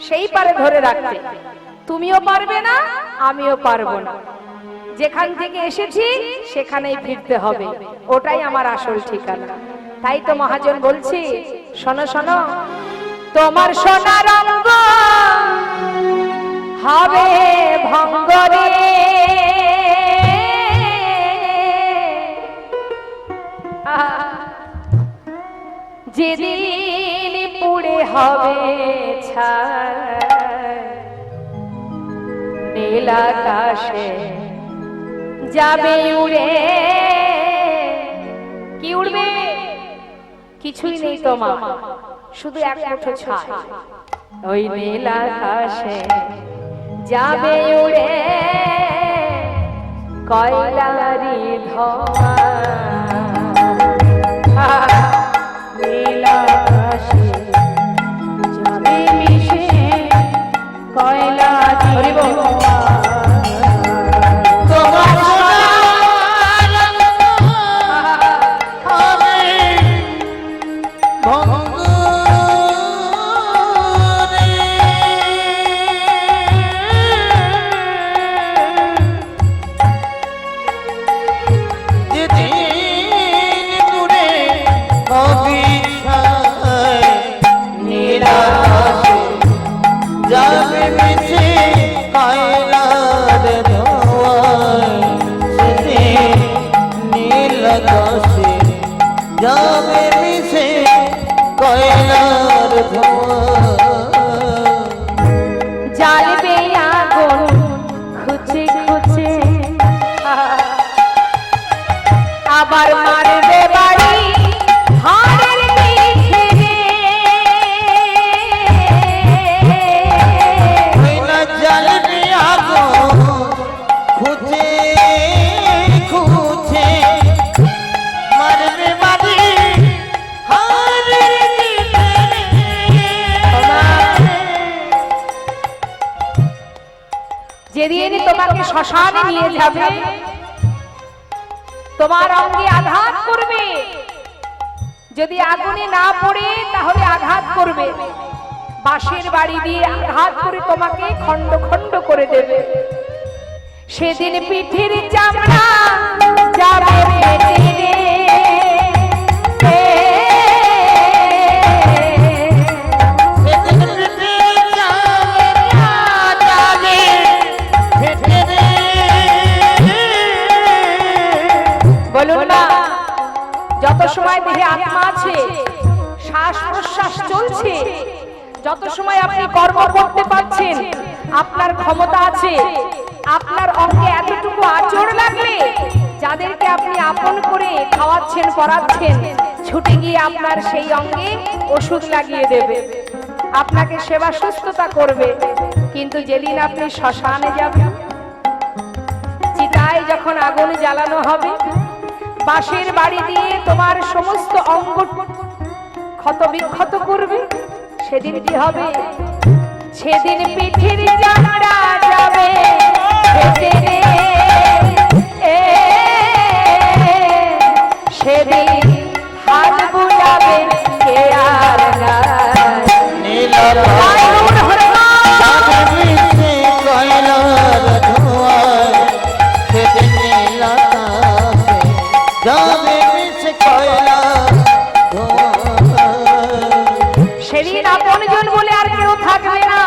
সেই পারে ধরে রাখতে। তুমিও পারবে না, আমিও পারবো না। যেখান থেকে এসেছি সেখানেই ফিরতে হবে, ওটাই আমার আসল ঠিকানা। তাই তো মহাজন বলছি, শোনো শোনো, তোমার সোনার অঙ্গ হবে ভঙ্গরে, যেদিন পুড়ে হবে ছাই, নীল আকাশে যাবে উড়ে। কি উড়বে? কিছুই নেই তোমার, শুধু এক মুঠো ছাই। ওই নীল আকাশে যাবে উড়ে কয়লারি ধোঁয়া। নীল আকাশে যাবে মিশে কয়লারি ধোঁয়া। তোমার যাবে মিছে কয়লার ধোঁয়ায়, সেদিন নীল আকাশে যাবে মিছে কয়লার ধোঁয়ায়। জ্বালবে আগুন খুঁজে খুঁজে, আবার মারবে বাড়ি হাড়ের নিচে রে। ওই না জ্বালবে আগুন খুঁজে খুঁজে, মারবে বাড়ি হাড়ের নিচে রে। যেদিন তোমাকে শ্মশানে নিয়ে যাবে, তোমার অঙ্গে আঘাত করবে। যদি আগুনে না পড়ে তাহলে আঘাত করবে, বাঁশের বাড়ি দিয়ে আঘাত করে তোমাকে খণ্ড খণ্ড করে দেবে। সেদিন পিঠের চামড়া যাবে ফেটে রে। বলুন না, যত সময় দেহে আত্মা আছে, শ্বাস প্রশ্বাস চলছে, যত সময় আপনি কর্ম করতে পারছেন, আপনার ক্ষমতা আছে, আপনার অঙ্গে এতটুকু আচর লাগলে যাদেরকে আপনি আপন করে খাওয়াচ্ছেন পড়াচ্ছেন, ছুটে গিয়ে আপনার সেই অঙ্গে ওষুধ লাগিয়ে দেবে, আপনাকে সেবা সুস্থতা করবে। কিন্তু যেদিন আপনি শ্মশানে যাবেন, চিতায় যখন আগুন জ্বালানো হবে, বাঁশের বাড়ি দিয়ে তোমার সমস্ত অঙ্গ ক্ষত বিক্ষত করবে, সেদিন কি হবে? সেদিন পিঠের চামড়া যাবে ফেটে রে। সেদিন হাত বুলাবে কে আর নাই। নীল আকাশে মিশে কয়লার ধোঁয়ায়, সেদিন নীল আকাশে যাবে মিশে কয়লার ধোঁয়ায়। সেদিন আপনজন বলে আর কেউ থাকবে না,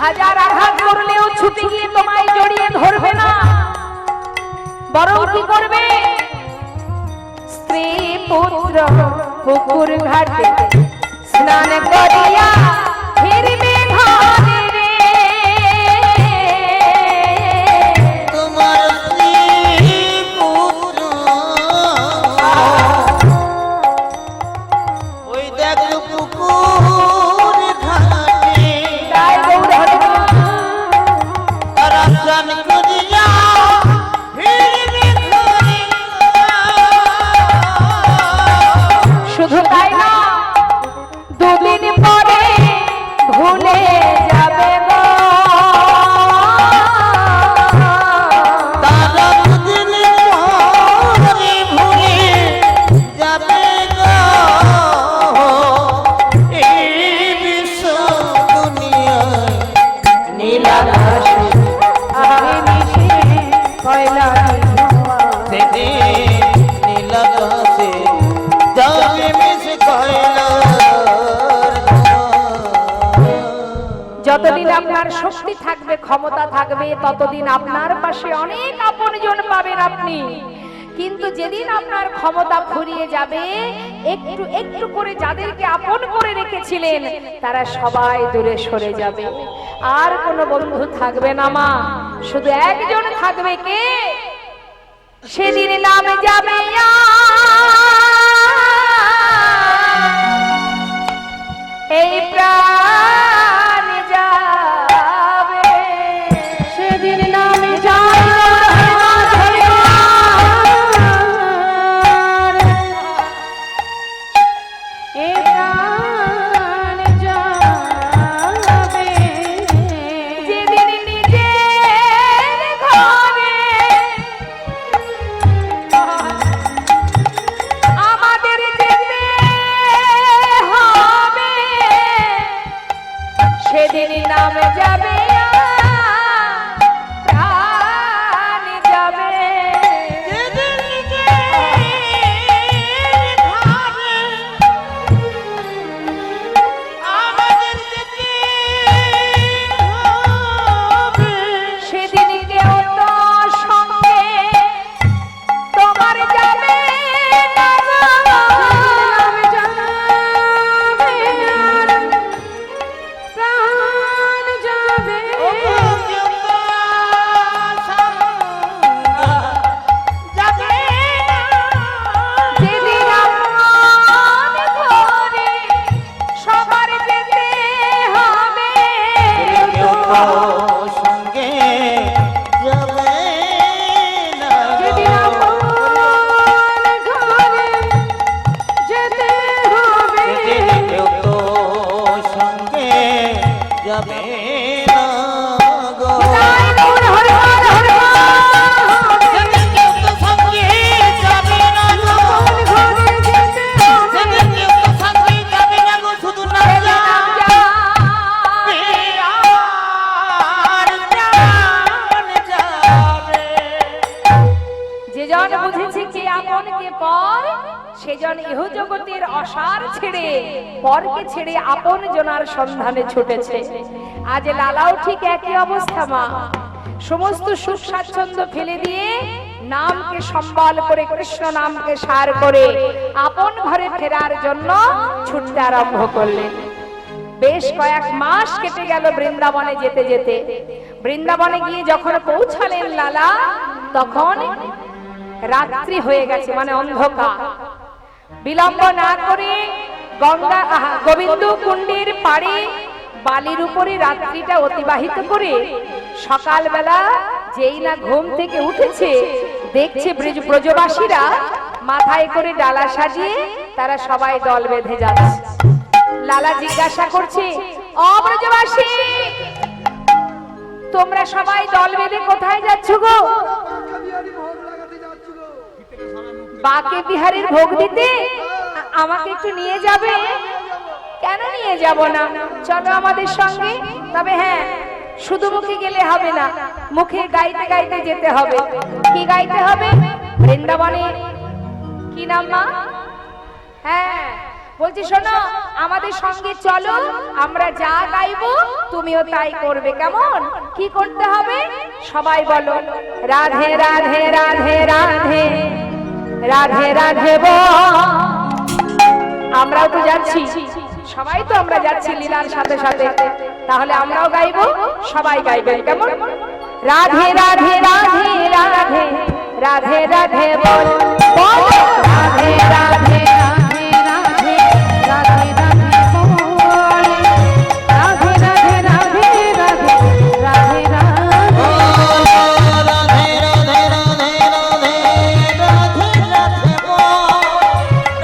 হাজার আঘাত করলেও ছুটে গিয়ে তোমায় জড়িয়ে ধরবে না, বরং কি করবে? স্ত্রী পুত্র পুকুর ঘাটে স্নান করিয়া ফিরবে ঘরে রে। তোমার স্ত্রী পুত্র ওই দেখ পুকুর ঘাটে, তাই গৌর হরিবল। তারা স্নান করিয়া ফিরবে ঘরে। শুধু তাই না, দুদিন পরে ভুলে যাবে গো। তারা দুদিন পরে ভুলে যাবে গো। এই বিশ্ব দুনিয়ায় নীল আকাশে সেদিন নীল আকাশে যাবে মিশে কয়লার ধোঁয়ায়। যতদিন আপনার শক্তি থাকবে, ক্ষমতা থাকবে, ততদিন আপনার পাশে অনেক আপনজন পাবেন আপনি। কিন্তু যেদিন আপনার ক্ষমতা ফুরিয়ে যাবে, একটু একটু করে যাদেরকে আপন করে রেখেছিলেন তারা সবাই দূরে সরে যাবে, আর কোনো বন্ধু থাকবে না মা, শুধু একজন থাকবে। কে? সেদিন নামে যাবে এই প্রাণ যাবে, সেদিন নামে যাবে এ প্রাণ যাবে, যেদিন নিজের ঘরে আমাদের যেতে হবে, সেদিন নামে যাবে প্রাণ যাবে। সেদিন কেউ তো সঙ্গে তোমার যাবে না গো। নামে যাবে আর প্রাণ যাবে, যেদিন আপন ঘরে সবার যেতে হবে, সঙ্গে যাবে না যেদিন আপন ঘরে যেতে হবে, কেউ তো সঙ্গে যাবে না গো। তাই নূর হর হর হর কেউ তো সঙ্গে যাবে না গো। ঘরে যেতে হবে, কেউ তো সঙ্গে যাবে না গো, শুধু না যাবে আর প্রাণ যাবে। যেজন বুঝেছে কে আপন কে পর, সেজন ইহ জগতের অসার ছেড়ে পরকে ছেড়ে আপন জনার সন্ধানে ছুটেছে। আজ লালাও ঠিক একই অবস্থা মা, সমস্ত সুখ স্বাচ্ছন্দ্য ফেলে দিয়ে নামকে সম্বল করে, কৃষ্ণ নামকে সার করে আপন ঘরে ফেরার জন্য ছুটতে আরম্ভ করলেন। বেশ কয়েক মাস কেটে গেল বৃন্দাবনে যেতে যেতে। বৃন্দাবনে গিয়ে যখন পৌঁছালেন লালা, তখন রাত্রি হয়ে গেছে, মানে অন্ধকার। বিলম্ব না করে গঙ্গা গোবিন্দ কুণ্ডের পাড়ে বালির উপরে রাত্রিটা অতিবাহিত করে সকালবেলা যেই না ঘুম থেকে উঠেছে, দেখছে ব্রজবাসীরা মাথায় করে ডালা সাজিয়ে তারা সবাই দল বেঁধে যাচ্ছে। লালা জিজ্ঞাসা করছে, ও ব্রজবাসী, তোমরা সবাই দল বেঁধে কোথায় যাচ্ছ গো? বাকে বিহারীর ভোগ দিতে? আমাকে একটু নিয়ে যাবে? কেন নিয়ে যাব না, চলো আমাদের সঙ্গে। তবে হ্যাঁ, শুধু মুখে গেলে হবে না, মুখে গাইতে গাইতে যেতে হবে। কি গাইতে হবে? বৃন্দাবনে কি নাম মা? হ্যাঁ, বলছি শোনো, আমাদের সঙ্গে চলো, আমরা যা গাইবো তুমিও তাই করবে। কেমন? কি করতে হবে? সবাই বলো, রাধে রাধে রাধে রাধে রাধে রাধে বল। আমরাও তো যাচ্ছি, সবাই তো আমরা যাচ্ছি লীলার সাথে সাথে, তাহলে আমরাও গাইবো, সবাই গাইবেন। কেমন? রাধে রাধে রাধে রাধে রাধে রাধে বল, রাধে রাধে রাধে রাধে রাধে রাধে বল, রাধে রাধে রাধে রাধে রাধে রাধে, ও রাধে রাধে রাধে রাধে রাধে রাধে বল,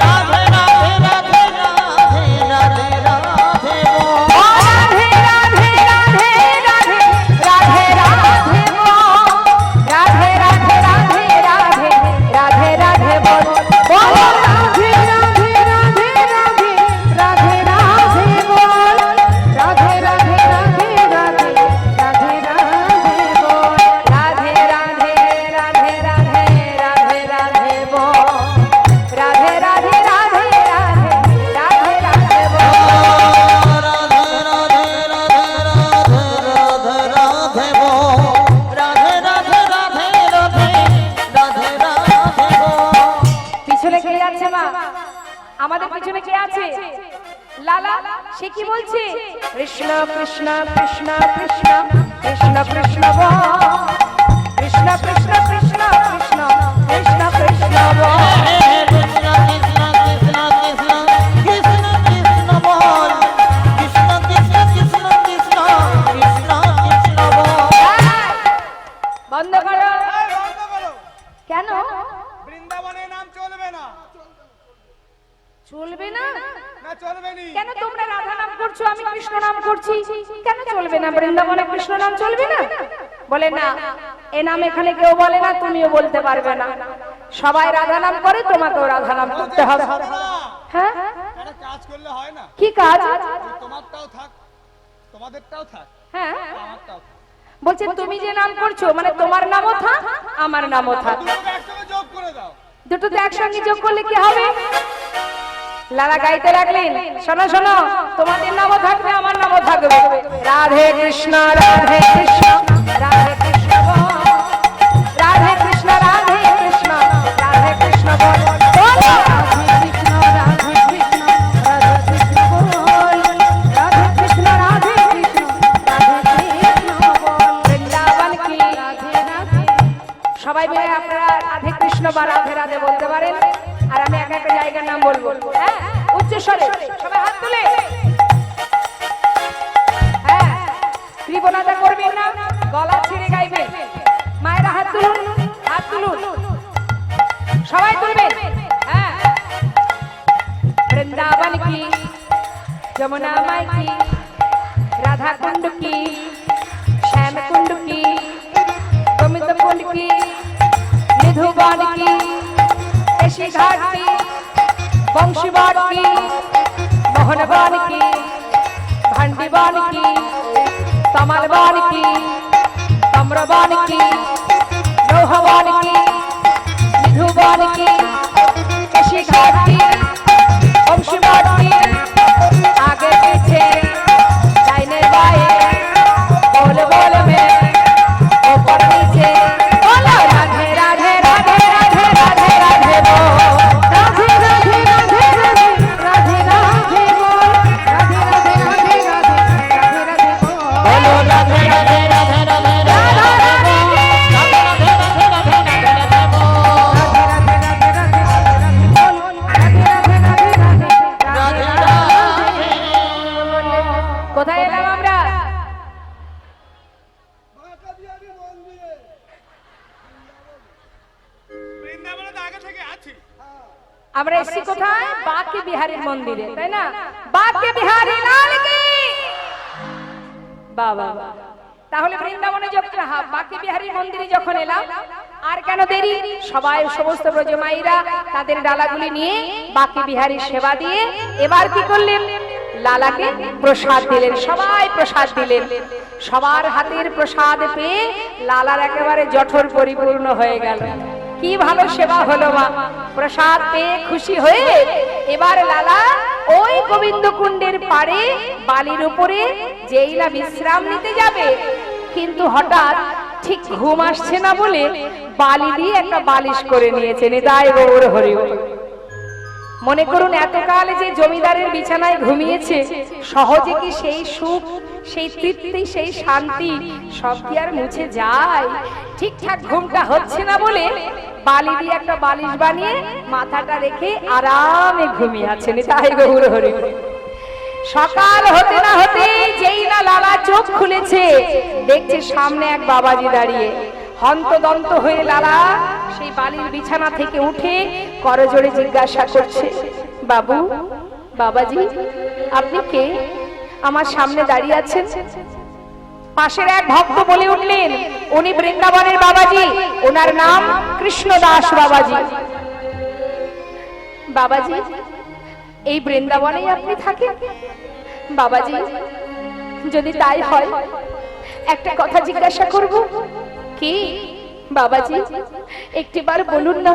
রাধে রাধে রাধে রাধে রাধে রাধে বল। রাধে রাধে রাধে রাধে রাধে রাধে বল, রাধে রাধে রাধে রাধে রাধে রাধে বল, রাধে লালা সে কি বলছে? কৃষ্ণ কৃষ্ণ কৃষ্ণ কৃষ্ণ কৃষ্ণ কৃষ্ণ বল, কৃষ্ণ কৃষ্ণ কৃষ্ণ কৃষ্ণ কৃষ্ণ কৃষ্ণ বল। কৃষ্ণ কৃষ্ণ কৃষ্ণ কৃষ্ণ কৃষ্ণ কৃষ্ণ বল, কৃষ্ণ কৃষ্ণ কৃষ্ণ কৃষ্ণ কৃষ্ণ কৃষ্ণ বল। বন্ধ করো। এই বন্ধ করো। কেন বৃন্দাবনের নাম চলবে না। চলবে না? না চলবে নি। কেন তোমরা রাধা নাম করছো, আমি কৃষ্ণ নাম করছি, কেন চলবে না? বৃন্দাবনে কৃষ্ণ নাম চলবে না? বলে না, এ নাম এখানে কেউ বলে না, তুমিও বলতে পারবে না। সবাই রাধা নাম করে, তোমাকেও রাধা নাম করতে হবে। হ্যাঁ, একটা কাজ করলে হয় না? কি কাজ? তোমারটাও থাক, তোমাদেরটাও থাক, হ্যাঁ, আমারটাও থাক। বলছে তুমি যে নাম করছো মানে তোমার নামও থাক আমার নামও থাক, দুটোকে একসঙ্গে যোগ করে দাও। দুটোতে একসঙ্গে যোগ করলে কি হবে? লালা গাইতে লাগলেন, শোনো শোনো, তোমাদের নামও থাকবে আমার নামও থাকবে। রাধে কৃষ্ণ রাধে কৃষ্ণ রাধে কৃষ্ণ বল, রাধে কৃষ্ণ রাধে কৃষ্ণ রাধে কৃষ্ণ বল, বলো। রাধে কৃষ্ণ রাধে কৃষ্ণ রাধে কৃষ্ণ বল, রাধে কৃষ্ণ রাধে কৃষ্ণ রাধে কৃষ্ণ বল। বৃন্দাবন কি রাধে রাধে। সবাই মিলে আপনারা রাধে কৃষ্ণ বা রাধে রাধে বলতে পারেন, আর আমি এক একটা জায়গার নাম বলবো। হ্যাঁ, উচ্চ স্বরে সবাই হাত তুলে। হ্যাঁ, কৃপণতা করবেন না, গলা ছিঁড়ে গাইবেন। মায়েরা হাত তুলুন, হাত তুলুন, সবাই তুলবেন। হ্যাঁ, বৃন্দাবন কি, যমুনা মাই কি, রাধা কুণ্ড কি, শ্যাম কুণ্ড কি, গোবিন্দ কুণ্ড কি, নিধুবন কি, কেশী ঘাট কি, বংশীবন কি, মোহনবন কি, ভান্ডিবন কি, তমালবন কি, তম্রবন কি, লৌহবন কি, নিধুবন কি, কেশী ঘাট কি, বংশীবন কি, आगे पीछे दाहिने बाएं बोल बोल में ऊपर नीचे बोलो राधे राधे राधे राधे राधे राधे बोल, राधे राधे राधे राधे राधे राधे बोल, राधे राधे राधे राधे राधे राधे बोल, बोलो राधे राधे राधे राधे राधे राधे কোথায় এলাম আমরা? বৃন্দাবনে তো আগে থেকে আছি। আমরা এসেছি কোথায়? বাঁকে বিহারীর মন্দিরে, তাই না? বাঁকে বিহারী লাল কি বাবা। তাহলে বৃন্দাবনে যখন বাঁকে বিহারী মন্দিরে যখন এলাম, আর কেন দেরি? সবাই সমস্ত ব্রজমাইরা তাদের ডালাগুলি নিয়ে বাঁকে বিহারীর সেবা দিয়ে এবার কি করলেন? লালাকে প্রসাদ দিলেন। সবাই প্রসাদ দিলেন। সবার হাতের প্রসাদ পেয়ে লালার একেবারে জঠর পরিপূর্ণ হয়ে গেল। কি ভালো সেবা হলো মা। প্রসাদ পেয়ে খুশি হয়ে এবার লালা ওই গোবিন্দ কুণ্ডের পাড়ে বালির উপরে যেই না বিশ্রাম নিতে যাবে, কিন্তু হঠাৎ ঠিক ঘুম আসছে না বলে বালি দিয়ে একটা বালিশ করে নিয়েছে। নিতাই গৌর হরি বল। মনে করুন এতকাল যে জমিদারের বিছানায় ঘুমিয়েছে, সহজে কি সেই সুখ, সেই তৃপ্তি, সেই শান্তি সব কি আর মুছে যায়? ঠিকঠাক ঘুমটা হচ্ছে না বলে বালি দিয়ে একটা বালিশ বানিয়ে মাথাটা রেখে আরামে ঘুমিয়ে আছেন। তাই গৌর হরি বল। সকাল হতে না হতে যেই না লালা চোখ খুলেছে, দেখছে সামনে এক বাবাজি দাঁড়িয়ে। হন্তদন্ত হয়ে লালা সেই বালির বিছানা থেকে উঠে করজোড়ে জিজ্ঞাসা করছে, বাবু, বাবাজি, আপনি কে? আমার সামনে দাঁড়িয়ে আছেন। পাশের এক ভক্ত বলে উঠলেন, উনি বৃন্দাবনের বাবাজি, ওনার নাম কৃষ্ণদাস বাবাজি। বাবাজি, এই বৃন্দাবনেই আপনি থাকেন? বাবাজি, যদি তাই হয় একটা কথা জিজ্ঞাসা করব। কি? বাবাজি, একটিবার বলুন না,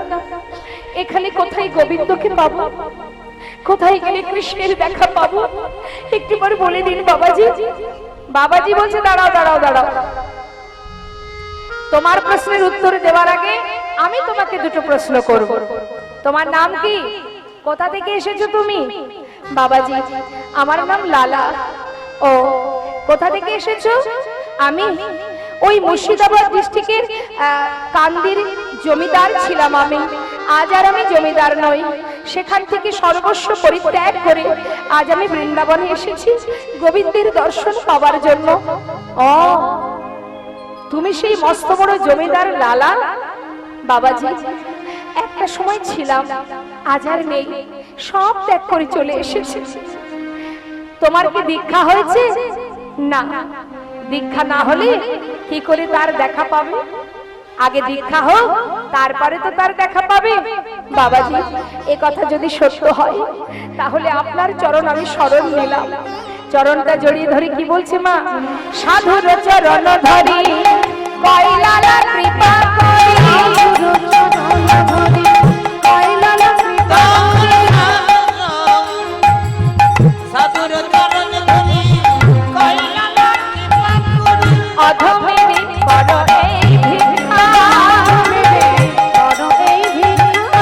এখানে কোথায় গোবিন্দকে পাবো? কোথায় গেলে কৃষ্ণের দেখা পাবো? একটিবার বলে দিন বাবাজি। বাবাজি বলছে, দাঁড়াও দাঁড়াও দাঁড়াও, তোমার প্রশ্নের উত্তর দেওয়ার আগে আমি তোমাকে দুটো প্রশ্ন করব। তোমার নাম কি? কোথা থেকে এসেছো তুমি? বাবাজি, আমার নাম লালা। ও, কোথা থেকে এসেছো? আমি ওই মুর্শিদাবাদ ডিস্ট্রিক্টের কান্দির জমিদার ছিলাম আমি। আজ আর আমি জমিদার নই। সেখান থেকে সর্বস্ব পরিত্যাগ করে আজ আমি বৃন্দাবনে এসেছি গোবিন্দের দর্শন পাওয়ার জন্য। ও, তুমি সেই মস্ত বড় জমিদার লালা? বাবাজি, একটা সময় ছিলাম, আজ আর নেই, সব ত্যাগ করে চলে এসেছি। তোমার কি দীক্ষা হয়েছে? না, দীক্ষা না হলে কি করে তার দেখা পাবে? আগে দীক্ষা হোক, তারপরে তো তার দেখা পাবে। বাবাজি, এ কথা যদি সত্য হয় তাহলে আপনার চরণ আমি শরণ নিলাম। চরণটা জড়িয়ে ধরে কি বলছে মা? সাধুর চরণ ধরি কইলালা কৃপা করি, কইলালা কৃপা সাধুর চরণ ধরি কইলালা কৃপা করি, অধমেরি করো এই ভিক্ষা, করো এই ভিক্ষা,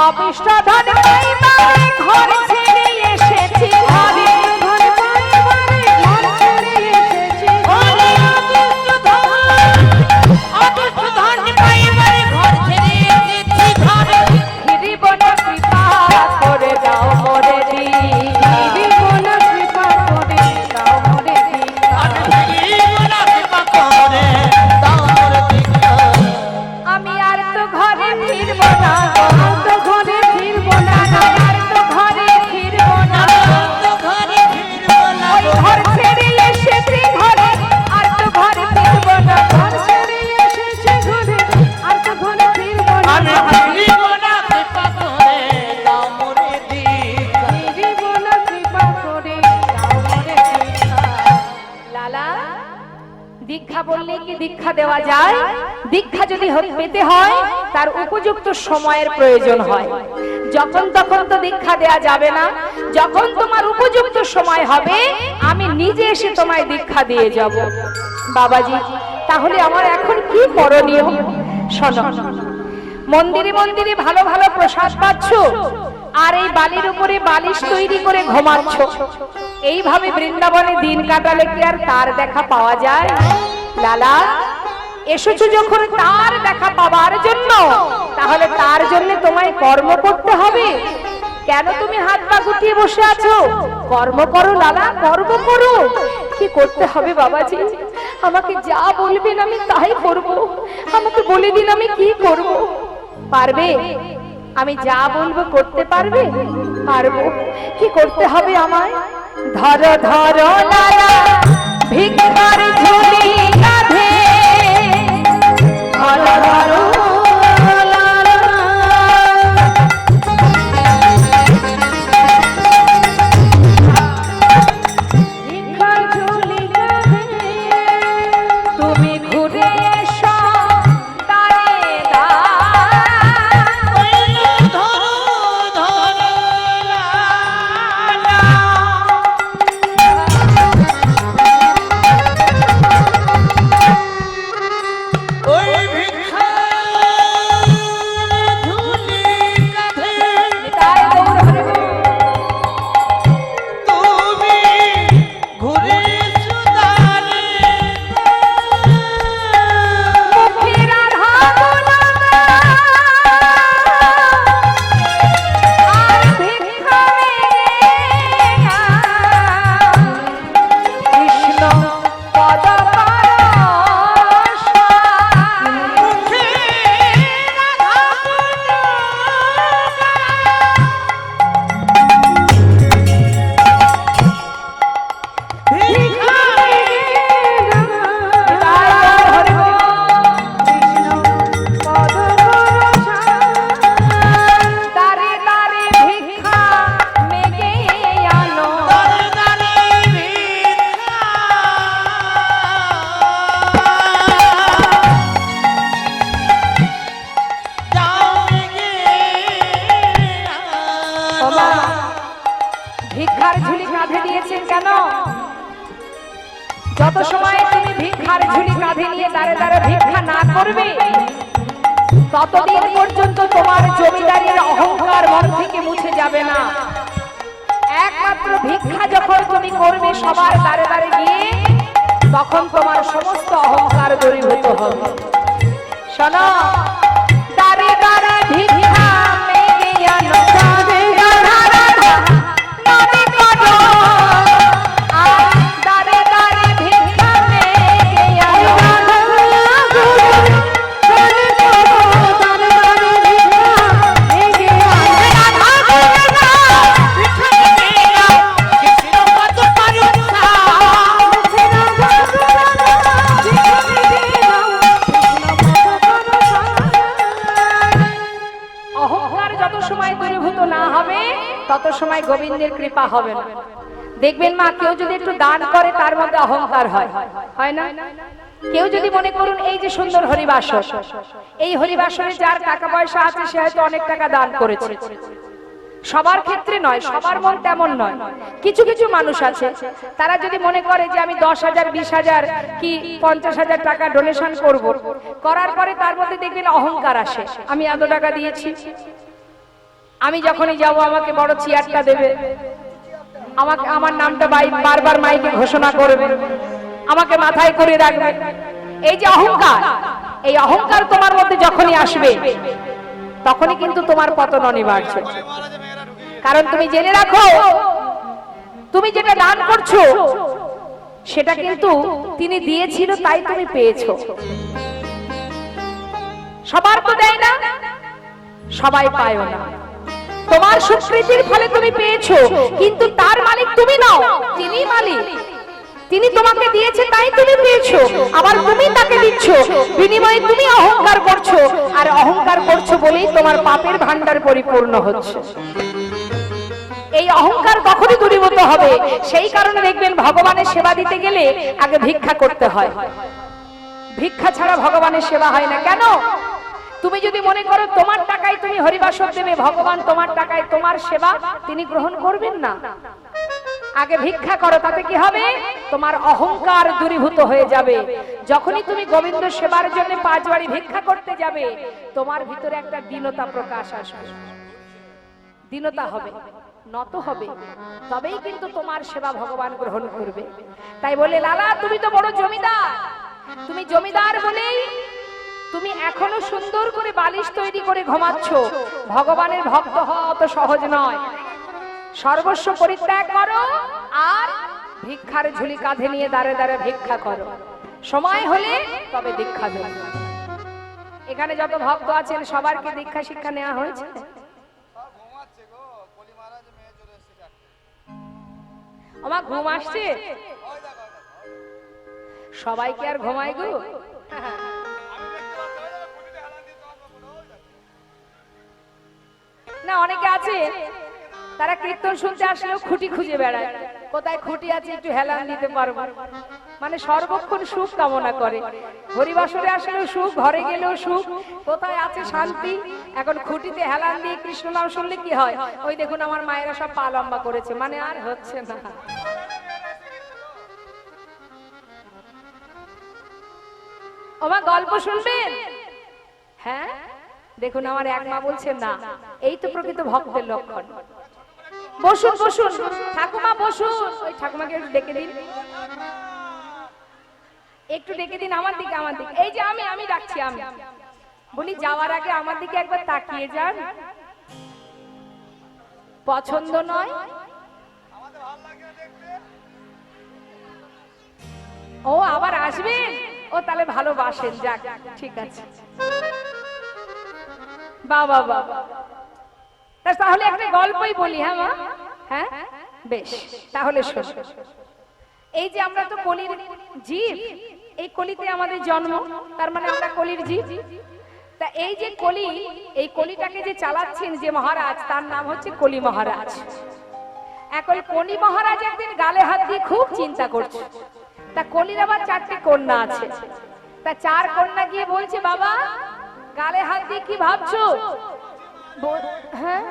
অবিষ্ট ধন পাইবারে ঘর ছেড়ে এসেছি ঘরে, ঘর পাইবারে ঘর ছেড়ে এসেছি ঘরে, অদৃষ্ট ধন পাইবারে ঘর ছেড়ে এসেছি ঘরে। ফিরিব না, কৃপা করে দাও মোরে দি, ফিরিব না, কৃপা করে দাও মোরে দি। আমি আর তো ঘরে ফিরব না, আর তো ঘরে ফিরব না, আর তো ঘরে ফিরব না, ওই ঘর ছেড়ে এসেছি ঘরে, আর তো ঘরে ফিরব না, ঘর ছেড়ে এসেছি ঘরে, আর তো ঘরে ফিরব না, ফিরিব না, কৃপা করে দাও মোরে দীক্ষা। লালা, দীক্ষা বললে কি দীক্ষা দেওয়া যায়? দীক্ষা যদি পেতে হয় তার উপযুক্ত সময়ের প্রয়োজন হয়। যখন তখন তো দীক্ষা দেয়া যাবে না। যখন তোমার উপযুক্ত সময় হবে আমি নিজে এসে তোমায় দীক্ষা দিয়ে যাব। বাবাজি, তাহলে আমার এখন কি করণীয়? শোনো, মন্দিরে মন্দিরে ভালো ভালো প্রসাদ পাচ্ছ, আর এই বালির উপরে বালিশ তৈরি করে ঘুমাচ্ছ। এইভাবে বৃন্দাবনে দিন কাটালে কি আর তার দেখা পাওয়া যায়? লালা, এসেছো যখন তার দেখা পাওয়ার জন্য, তাহলে তার জন্য তোমায় কর্ম করতে হবে। কেন তুমি হাত পা গুটিয়ে বসে আছো? কর্ম করো লালা, কর্ম করো। কি করতে হবে বাবাজি? আমাকে যা বলবেন আমি তাই করব। আমাকে বলে দিন আমি কি করব। পারবে? আমি যা বলবো করতে পারবে? পারবো। কি করতে হবে আমায়? ধরো ধরো লালা ভিক্ষার ঝুলি কাঁধে, ধরো ধরো লালা, ভিক্ষার ঝুলি কাঁধে, তুমি ঘুরে এসো দাঁড়ে ভিক্ষার ঝুলি কাঁধে নিয়েছেন কেন? যত সময় তুমি ভিক্ষার ঝুলি কাঁধে নিয়ে দাঁড়ে দাঁড়ে ভিক্ষা না করবে ততদিন পর্যন্ত তোমার জমিদারির অহংকার মন থেকে মুছে যাবে না। একমাত্র ভিক্ষা যখন তুমি করবে সবার দ্বারে দ্বারে গিয়ে, তখন তোমার সমস্ত অহংকার দূরীভূত হবে। শোনো, দ্বারে দ্বারে ভিক্ষা মেঘে আনো, দ্বারে দ্বারে নদী করো, আর দ্বারে দ্বারে ভিক্ষা মেঘে আনো। অহংকার যত সময় দূরীভূত না হবে তত সময় গোবিন্দের কৃপা হবে না। দেখবেন মা, কেউ যদি একটু দান করে তার মধ্যে অহংকার হয়, হয় না? কেউ যদি মনে করুন এই যে সুন্দর হরিবাসর, এই হরিবাসরে যার টাকা পয়সা আছে সে হয়তো অনেক টাকা দান করেছে। সবার ক্ষেত্রে নয়, সবার মন তেমন নয়। কিছু কিছু মানুষ আছে তারা যদি মনে করে যে আমি 10,000, 20,000 কি 50,000 টাকা ডোনেশন করব, করার পরে তার মধ্যে দেখবেন অহংকার আসে, আমি এত টাকা দিয়েছি, আমি যখনই যাব আমাকে বড় চেয়ারটা দেবে, আমাকে আমার নামটা বারবার মাইকে ঘোষণা করবে, আমাকে মাথায় করে রাখবে। এই যে অহংকার, এই অহংকার তোমার মধ্যে যখনই আসবে তখনই কিন্তু তোমার পতন অনিবার্য। কারণ তুমি জেনে রাখো, তুমি যেটা দান করছো সেটা কিন্তু তিনি দিয়েছিল তাই তুমি পেয়েছো। সবার তো দেয় না, সবাই পায়ও না। তোমার সুকৃতির ফলে তুমি পেয়েছো, কিন্তু তার মালিক তুমি নও, তিনি মালিক। তিনি তোমাকে দিয়েছে তাই তুমি পেয়েছো, আবার তুমি তাকে দিচ্ছ, বিনিময়ে তুমি অহংকার করছো, আর অহংকার করছো বলেই তোমার পাপের ভান্ডার পরিপূর্ণ হচ্ছে। এই অহংকার কখনই দূরীভূত হবে। সেই কারণে দেখবেন ভগবানের সেবা দিতে গেলে আগে ভিক্ষা করতে হয়। ভিক্ষা ছাড়া ভগবানের সেবা হয় না। কেন? তুমি যদি মনে করো তোমার টাকায় তুমি হরিবাসর দেবে, ভগবান তোমার টাকায় তোমার সেবা তিনি গ্রহণ করবেন না। আগে ভিক্ষা করো, তাতে কি হবে? তোমার অহংকার দূরীভূত হয়ে যাবে। যখনই তুমি গোবিন্দ সেবার জন্য 5 বাড়ি ভিক্ষা করতে যাবে, তোমার ভিতরে একটা দীনতা প্রকাশ আসবে, দীনতা হবে, নত হবে, তবেই কিন্তু তোমার সেবা ভগবান গ্রহণ করবে। তাই বলে, লালা তুমি তো বড় জমিদার, তুমি জমিদার বলেই তুমি এখনো সুন্দর করে বালিশ তৈরি করে ঘুমাচ্ছ। ভগবানের ভক্ত হওয়া অত সহজ নয়। সর্বস্ব পরিত্যাগ করো আর ভিক্ষার ঝুলি কাঁধে নিয়ে দাঁড়ে দাঁড়ে ভিক্ষা করো। সময় হলে তবে দীক্ষা দেব। এখানে যত ভক্ত আছেন সবার কি দীক্ষা শিক্ষা নেওয়া হয়েছে? আমার ঘুম আসছে, সবাই কি আর ঘুমায় গো? না, অনেকে আছে তারা কীর্তন শুনতে আসলেও খুঁটি খুঁজে বেড়ায়, কোথায় খুঁটি আছে একটু হেলান দিতে পারবো, মানে সর্বক্ষণ সুখ কামনা করে। হরিবাসরে আসলেও সুখ, ঘরে গেলেও সুখ, কোথায় আছে শান্তি? এখন খুঁটিতে হেলান দিয়ে কৃষ্ণ নাম শুনলে কি হয়? ওই দেখুন আমার মায়েরা সব পা লম্বা করেছে, মানে আর হচ্ছে না। ওমা গল্প শুনবেন? হ্যাঁ, দেখুন আমার এক মা বলছে না, এই তো প্রকৃত ভক্তের লক্ষণ। বসুন বসুন ঠাকুমা, বসুন। ওই ঠাকুমাকে একটু ডেকে দিন, একটু ডেকে দিন আমার দিকে, আমার দিকে। এই যে আমি ডাকছি, আমি বলি যাওয়ার আগে আমার দিকে একবার তাকিয়ে যান। পছন্দ নয়? ও আবার আসবেন? ও তাহলে ভালোবাসেন, যাক ঠিক আছে। বাবা বাবা, তাহলে একটা গল্পই বলি। হ্যাঁ মা, হ্যাঁ বেশ, তাহলে শোন। এই যে আমরা তো কলির জীব, এই কলিতে আমাদের জন্ম, তার মানে আমরা কলির জীব। তা এই যে কলি, এই কলিটাকে যে চালাচ্ছেন যে মহারাজ, তার নাম হচ্ছে কলি মহারাজ। এখন কলি মহারাজ একদিন গালে হাত দিয়ে খুব চিন্তা করছে। তা কলির আবার 4টে কন্যা আছে। তা 4 কন্যা গিয়ে বলছে, বাবা গালে হাত দিয়ে কি ভাবছো? হ্যাঁ,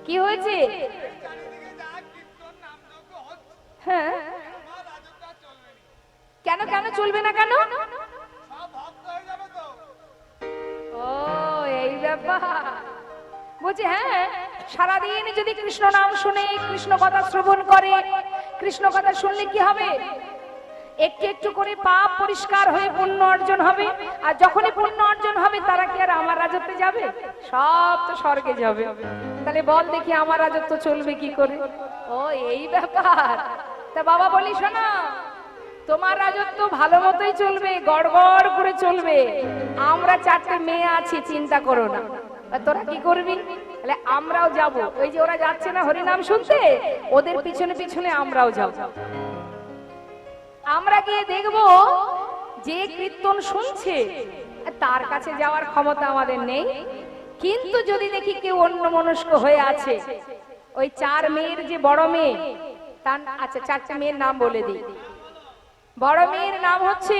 কি হয়েছে? হ্যাঁ, কেন কেন চলবে না? কেন? ব্যাপার। বলছে হ্যাঁ, সারাদিন যদি কৃষ্ণ নাম শুনে, কৃষ্ণ কথা শ্রবণ করে, কৃষ্ণ কথা শুনলে কি হবে? একটু একটু করে পাপ পরিষ্কার হয়ে পুণ্য অর্জন হবে। আর যখনই পুণ্য অর্জন হবে, তারা কি আর আমার রাজত্বে যাবে? সব তো স্বর্গে যাবে। তাহলে বল দেখি আমার রাজত্ব চলবে কি করে? ও এই ব্যাপার। তা বাবা বলি শোনো, তোমার রাজত্ব ভালো মতোই চলবে, গড়গড় করে চলবে। আমরা 4টে মেয়ে আছি, চিন্তা করো না। আর তোরা কি করবি? তাহলে আমরাও যাব। ওই যে ওরা যাচ্ছে না হরিনাম শুনতে, ওদের পিছনে পিছনে আমরাও যাব। আমরা গিয়ে দেখবো যে কীর্তন শুনছে, তার কাছে যাওয়ার ক্ষমতা আমাদের নেই। কিন্তু যদি দেখি কেউ অন্যমনস্ক হয়ে আছে, ওই 4 মেয়ের যে বড় মেয়ে, তার আচ্ছা 4টে মেয়ের নাম বলে দিই। বড় মেয়ের নাম হচ্ছে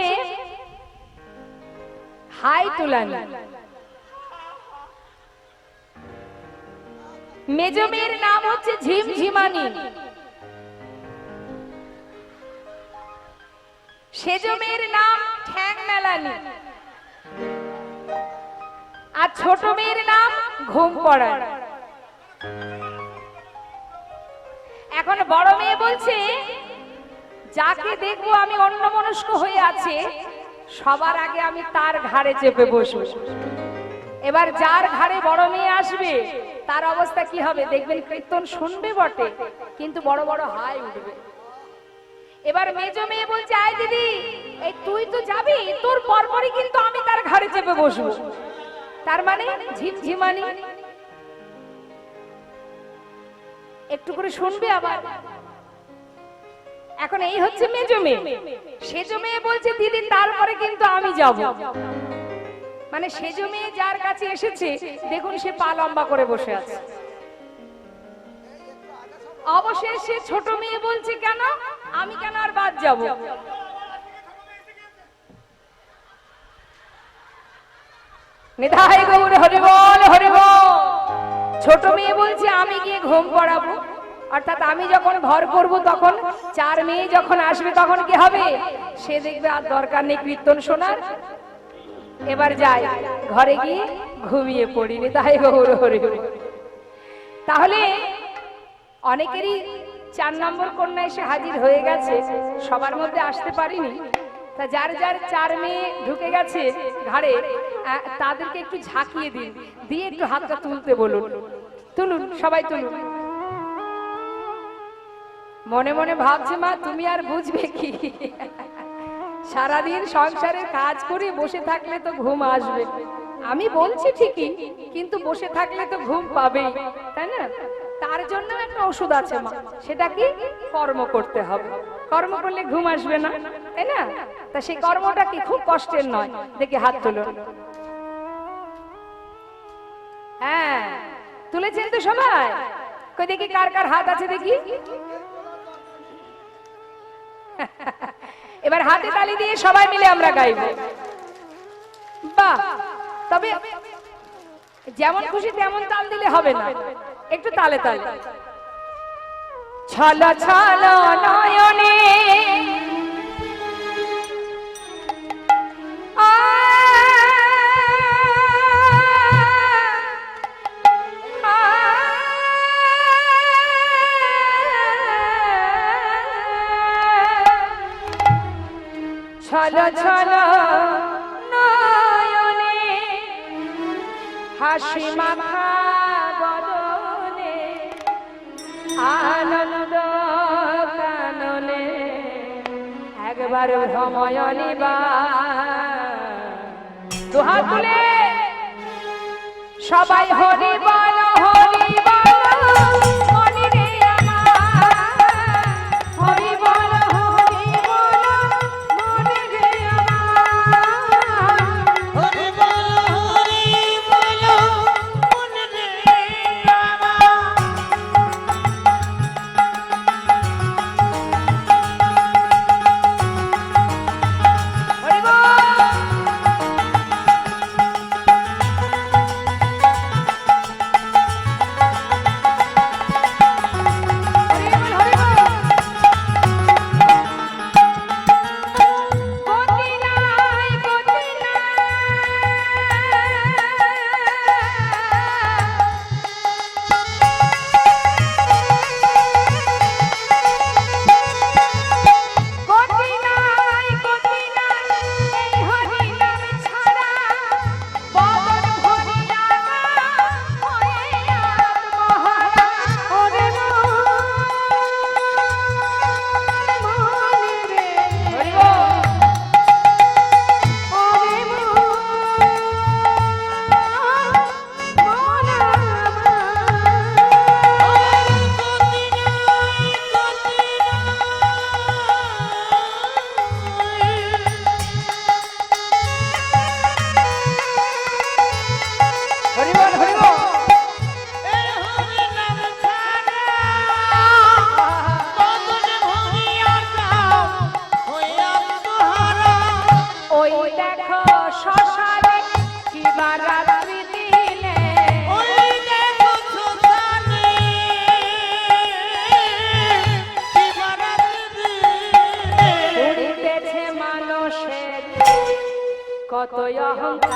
হাই তুলানি, মেজ মেয়ের নাম হচ্ছে ঝিমঝিমানি, সেজ মেয়ের নাম ঠ্যাং মেলানি, আর ছোট মেয়ের নাম ঘুম পড়া। এখন বড় মেয়ে বলছে, যাকে দেখবো আমি অন্যমনস্ক হয়ে আছে, সবার আগে আমি তার ঘাড়ে চেপে বসবো। এবার যার ঘাড়ে বড় মেয়ে আসবে, তার অবস্থা কি হবে দেখবেন? কীর্তন শুনবে বটে, কিন্তু বড় বড় হাই উঠবে। এবার মেজ মেয়ে বলছে, আয় দিদি, এই তুই তো যাবি, তোর পরপরই কিন্তু আমি তার ঘাড়ে চেপে বসবো। তার মানে ঝিমঝিমানি একটু করে শুনবে আবার। এখন এই হচ্ছে মেজ মেয়ে। সেজ মেয়ে বলছে, দিদি তারপরে কিন্তু আমি যাব। মানে সেজ মেয়ে যার কাছে এসেছে, দেখুন সে পা লম্বা করে বসে আছে। অবশেষে ছোট মেয়ে বলছে, কেন আমি কেন আর বাদ যাব? নিতাই গৌর হরি বল, হরি বল। ছোট মেয়ে বলছে, আমি গিয়ে ঘুম পড়াবো। অর্থাৎ আমি যখন ঘর করব, তখন 4 মেয়ে যখন আসবে, তখন কি হবে? সে দেখবে আর দরকার নেই কীর্তন শোনার, এবার যাই ঘরে গিয়ে ঘুমিয়ে পড়ি। নিতাই গৌর হরি বল। তাহলে অনেকেরই 4 নম্বর কন্যা এসে হাজির হয়ে গেছে, সবার মধ্যে আসতে পারিনি। তা যার যার 4 মেয়ে ঢুকে গেছে ঘাড়ে, তাদেরকে একটু ঝাঁকিয়ে দিন, দিয়ে একটু হাতটা তুলতে বলুন। তুলুন, সবাই তুলুন। মনে মনে ভাবছে, মা তুমি আর বুঝবে কি? সারাদিন সংসারের কাজ করে বসে থাকলে তো ঘুম আসবে। আমি বলছি ঠিকই, কিন্তু বসে থাকলে তো ঘুম পাবেই, তাই না? তার জন্য একটা ওষুধ আছে মা, সেটা কি? কর্ম করতে হবে। কর্ম করলে ঘুম আসবে না, তাই না? তা সেই কর্মটা কি খুব কষ্টের নয়। দেখি হাত তুলুন। হ্যাঁ, তুলেছেন তো সবাই? কই দেখি কার কার হাত আছে দেখি। এবার হাতে তালি দিয়ে সবাই মিলে আমরা গাইব। বাহ! তবে যেমন খুশি তেমন তাল দিলে হবে না, একটু তালে তালে। ছল ছল নয়নে ছল ছল নয়নে হাসি মাখা বদনে আনন্দ কাননে একবার ভ্রময়নী বা দুহাত তুলে সবাই হরি বল, হরি বল, মনে রে আমার হরি বল, হরি বল, মনে রে আমার হরি বল, হরি বল, মনে রে আমার। হরি বল। অহংকার